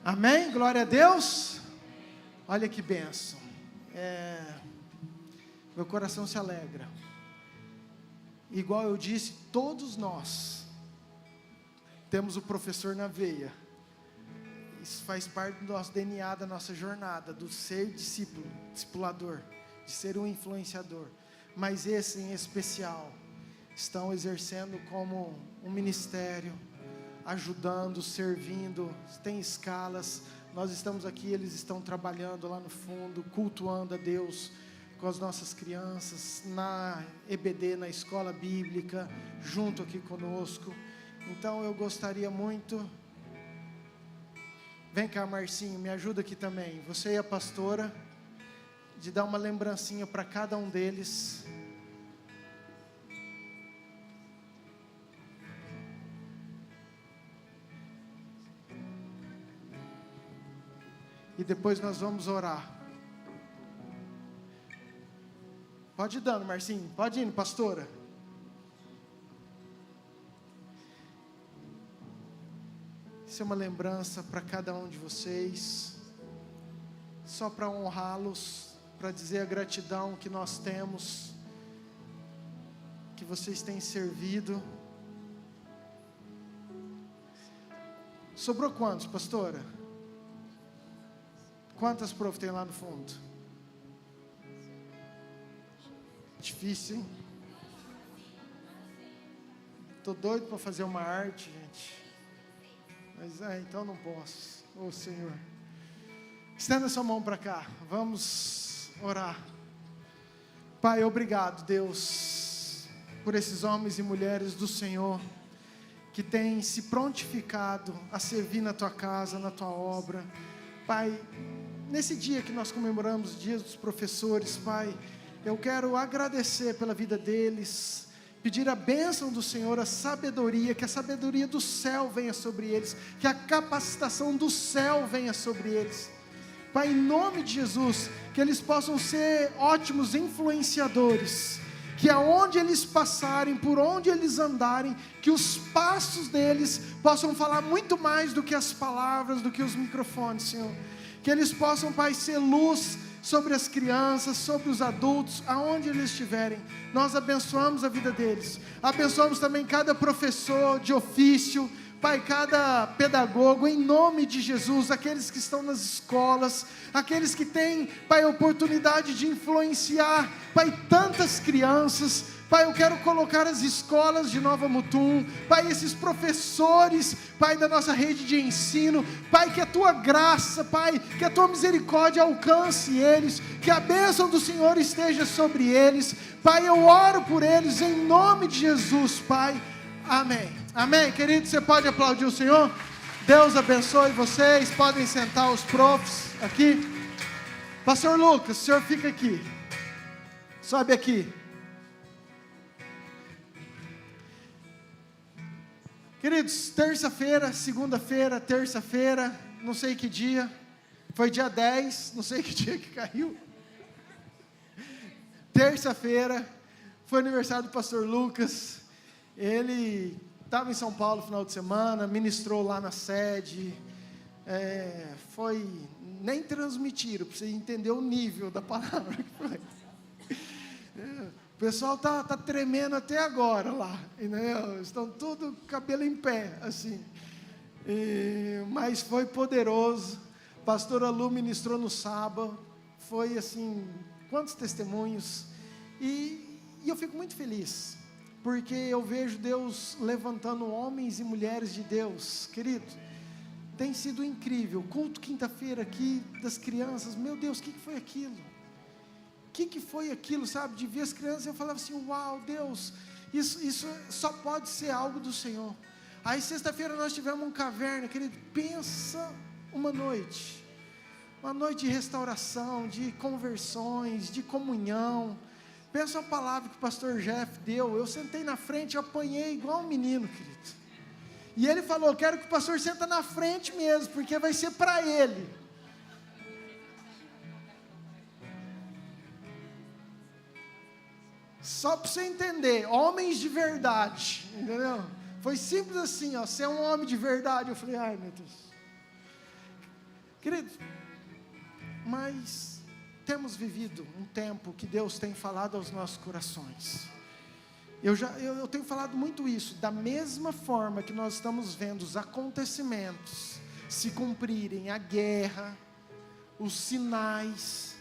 [SPEAKER 1] Amém? Glória a Deus. Olha que bênção. Meu coração se alegra. Igual eu disse, todos nós temos o professor na veia. Isso faz parte do nosso DNA, da nossa jornada, do ser discípulo, discipulador, de ser um influenciador. Mas esse em especial estão exercendo como um ministério, ajudando, servindo, tem escalas, nós estamos aqui, eles estão trabalhando lá no fundo, cultuando a Deus com as nossas crianças, na EBD, na escola bíblica, junto aqui conosco. Então eu gostaria muito, vem cá Marcinho, me ajuda aqui também, você e a pastora, de dar uma lembrancinha para cada um deles. E depois nós vamos orar. Pode ir dando, Marcinho. Pode ir, pastora. Isso é uma lembrança para cada um de vocês. Só para honrá-los, para dizer a gratidão que nós temos, que vocês têm servido. Sobrou quantos, pastora? Quantas prof tem lá no fundo? Difícil, hein? Estou doido para fazer uma arte, gente. Mas então não posso. Ô Senhor. Estenda sua mão para cá. Vamos orar. Pai, obrigado, Deus, por esses homens e mulheres do Senhor, que têm se prontificado a servir na Tua casa, na Tua obra. Pai, nesse dia que nós comemoramos o Dia dos Professores, Pai, eu quero agradecer pela vida deles, pedir a bênção do Senhor, a sabedoria, que a sabedoria do céu venha sobre eles, que a capacitação do céu venha sobre eles. Pai, em nome de Jesus, que eles possam ser ótimos influenciadores, que aonde eles passarem, por onde eles andarem, que os passos deles possam falar muito mais do que as palavras, do que os microfones, Senhor. Que eles possam, Pai, ser luz sobre as crianças, sobre os adultos, aonde eles estiverem. Nós abençoamos a vida deles. Abençoamos também cada professor de ofício, Pai, cada pedagogo, em nome de Jesus, aqueles que estão nas escolas, aqueles que têm, Pai, a oportunidade de influenciar, Pai, tantas crianças. Pai, eu quero colocar as escolas de Nova Mutum, Pai, esses professores, Pai, da nossa rede de ensino, Pai, que a Tua graça, Pai, que a Tua misericórdia alcance eles, que a bênção do Senhor esteja sobre eles. Pai, eu oro por eles em nome de Jesus, Pai. Amém. Amém, querido, você pode aplaudir o Senhor? Deus abençoe vocês, podem sentar os profs aqui. Pastor Lucas, o senhor fica aqui, sobe aqui. Queridos, terça-feira, segunda-feira, terça-feira, não sei que dia, foi dia 10, não sei que dia que caiu. Terça-feira, foi aniversário do pastor Lucas, ele estava em São Paulo no final de semana, ministrou lá na sede, nem transmitiram, para você entender o nível da palavra que foi. O pessoal tá tremendo até agora lá, entendeu? Estão tudo cabelo em pé, assim. Mas foi poderoso. Pastora Lu ministrou no sábado. Foi assim, quantos testemunhos. E eu fico muito feliz, porque eu vejo Deus levantando homens e mulheres de Deus. Querido, tem sido incrível. Culto quinta-feira aqui das crianças. Meu Deus, o que foi aquilo? O que foi aquilo, sabe? De ver as crianças, eu falava assim, uau, Deus, isso só pode ser algo do Senhor. Aí sexta-feira nós tivemos um caverna, querido, pensa uma noite de restauração, de conversões, de comunhão. Pensa uma palavra que o pastor Jeff deu. Eu sentei na frente e apanhei igual um menino, querido. E ele falou, quero que o pastor senta na frente mesmo, porque vai ser para ele. Só para você entender, homens de verdade, entendeu? Foi simples assim, ó, ser um homem de verdade. Eu falei, ai meu Deus. Querido, mas temos vivido um tempo que Deus tem falado aos nossos corações. Eu tenho falado muito isso, da mesma forma que nós estamos vendo os acontecimentos se cumprirem, a guerra, os sinais,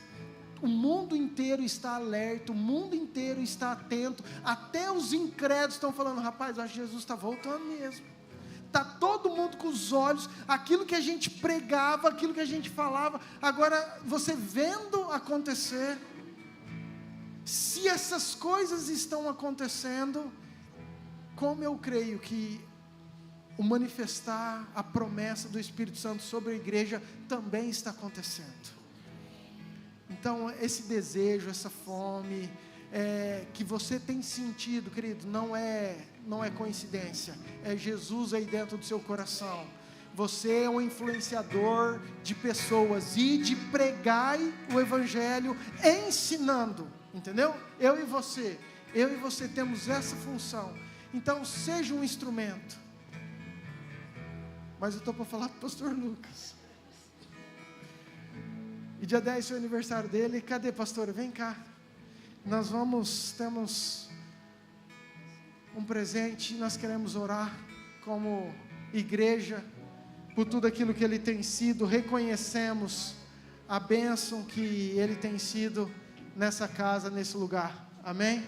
[SPEAKER 1] o mundo inteiro está alerta, o mundo inteiro está atento, até os incrédulos estão falando, rapaz, eu acho que Jesus está voltando mesmo. Está todo mundo com os olhos, aquilo que a gente pregava, aquilo que a gente falava, agora você vendo acontecer. Se essas coisas estão acontecendo, como eu creio que o manifestar a promessa do Espírito Santo sobre a igreja também está acontecendo. Então esse desejo, essa fome, que você tem sentido, querido, não é coincidência, é Jesus aí dentro do seu coração. Você é um influenciador de pessoas, e de pregar o Evangelho ensinando, entendeu? Eu e você temos essa função. Então seja um instrumento. Mas eu estou para falar para o pastor Lucas. E dia 10 foi o aniversário dele. Cadê, pastora? Vem cá. Temos um presente, nós queremos orar como igreja, por tudo aquilo que ele tem sido, reconhecemos a bênção que ele tem sido nessa casa, nesse lugar, amém?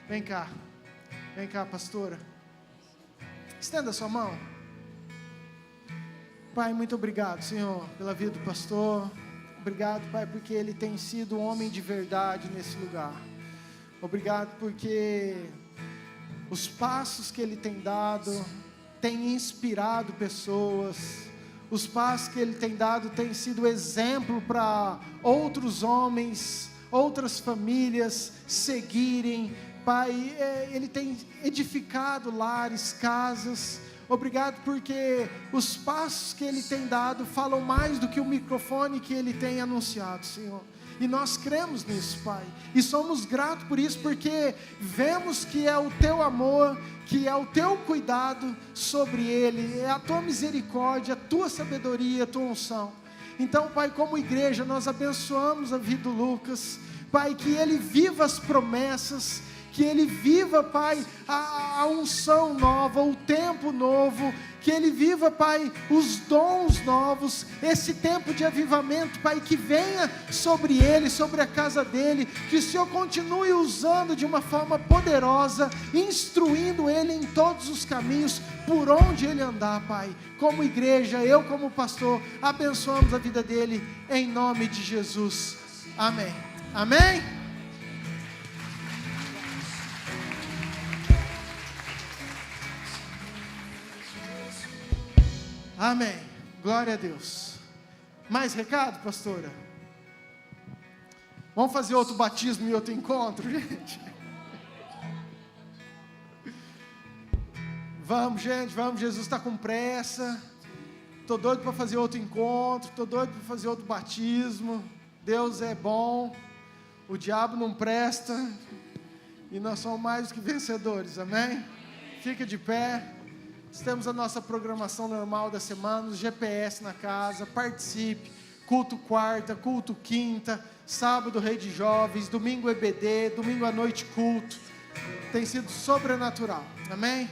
[SPEAKER 1] Vem cá, pastora, estenda a sua mão. Pai, muito obrigado, Senhor, pela vida do pastor. Obrigado, Pai, porque ele tem sido um homem de verdade nesse lugar. Obrigado porque os passos que ele tem dado têm inspirado pessoas. Os passos que ele tem dado têm sido exemplo para outros homens, outras famílias seguirem. Pai, ele tem edificado lares, casas. Obrigado porque os passos que ele tem dado falam mais do que o microfone que ele tem anunciado, Senhor. E nós cremos nisso, Pai. E somos gratos por isso, porque vemos que é o Teu amor, que é o Teu cuidado sobre ele, é a Tua misericórdia, a Tua sabedoria, a Tua unção. Então, Pai, como igreja, nós abençoamos a vida do Lucas. Pai, que ele viva as promessas, que ele viva, Pai, a unção nova, o tempo novo, que ele viva, Pai, os dons novos, esse tempo de avivamento, Pai, que venha sobre ele, sobre a casa dele, que o Senhor continue usando de uma forma poderosa, instruindo ele em todos os caminhos, por onde ele andar, Pai. Como igreja, eu como pastor, abençoamos a vida dele, em nome de Jesus, amém, amém? Amém, glória a Deus. Mais recado, pastora? Vamos fazer outro batismo e outro encontro, gente? Vamos, gente, vamos, Jesus está com pressa. Estou doido para fazer outro encontro, estou doido para fazer outro batismo. Deus é bom, o diabo não presta, e nós somos mais do que vencedores, amém? Fica de pé. Temos a nossa programação normal da semana, os GPS na casa, participe, culto quarta, culto quinta, sábado Rede Jovens, domingo EBD, domingo à noite culto. Tem sido sobrenatural, amém?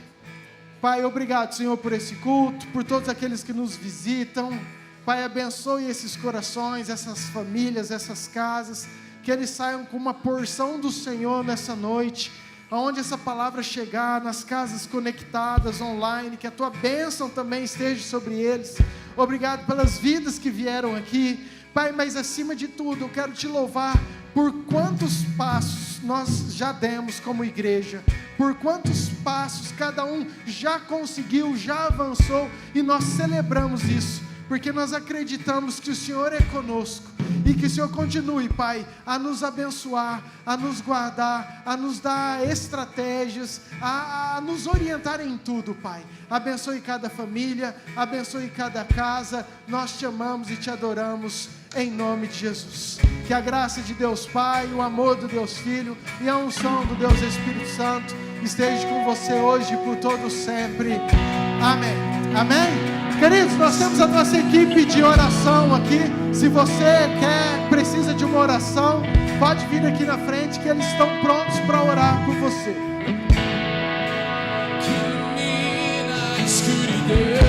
[SPEAKER 1] Pai, obrigado, Senhor, por esse culto, por todos aqueles que nos visitam. Pai, abençoe esses corações, essas famílias, essas casas, que eles saiam com uma porção do Senhor nessa noite, aonde essa palavra chegar, nas casas conectadas, online, que a Tua bênção também esteja sobre eles. Obrigado pelas vidas que vieram aqui, Pai, mas acima de tudo, eu quero Te louvar por quantos passos nós já demos como igreja, por quantos passos cada um já conseguiu, já avançou, e nós celebramos isso, porque nós acreditamos que o Senhor é conosco, e que o Senhor continue, Pai, a nos abençoar, a nos guardar, a nos dar estratégias, a nos orientar em tudo, Pai. Abençoe cada família, abençoe cada casa. Nós Te amamos e Te adoramos, em nome de Jesus. Que a graça de Deus Pai, o amor do Deus Filho e a unção do Deus Espírito Santo esteja com você hoje e por todo sempre. Amém. Amém? Queridos, nós temos a nossa equipe de oração aqui. Se você precisa de uma oração, pode vir aqui na frente que eles estão prontos para orar por você.
[SPEAKER 3] Que ilumina a escuridão.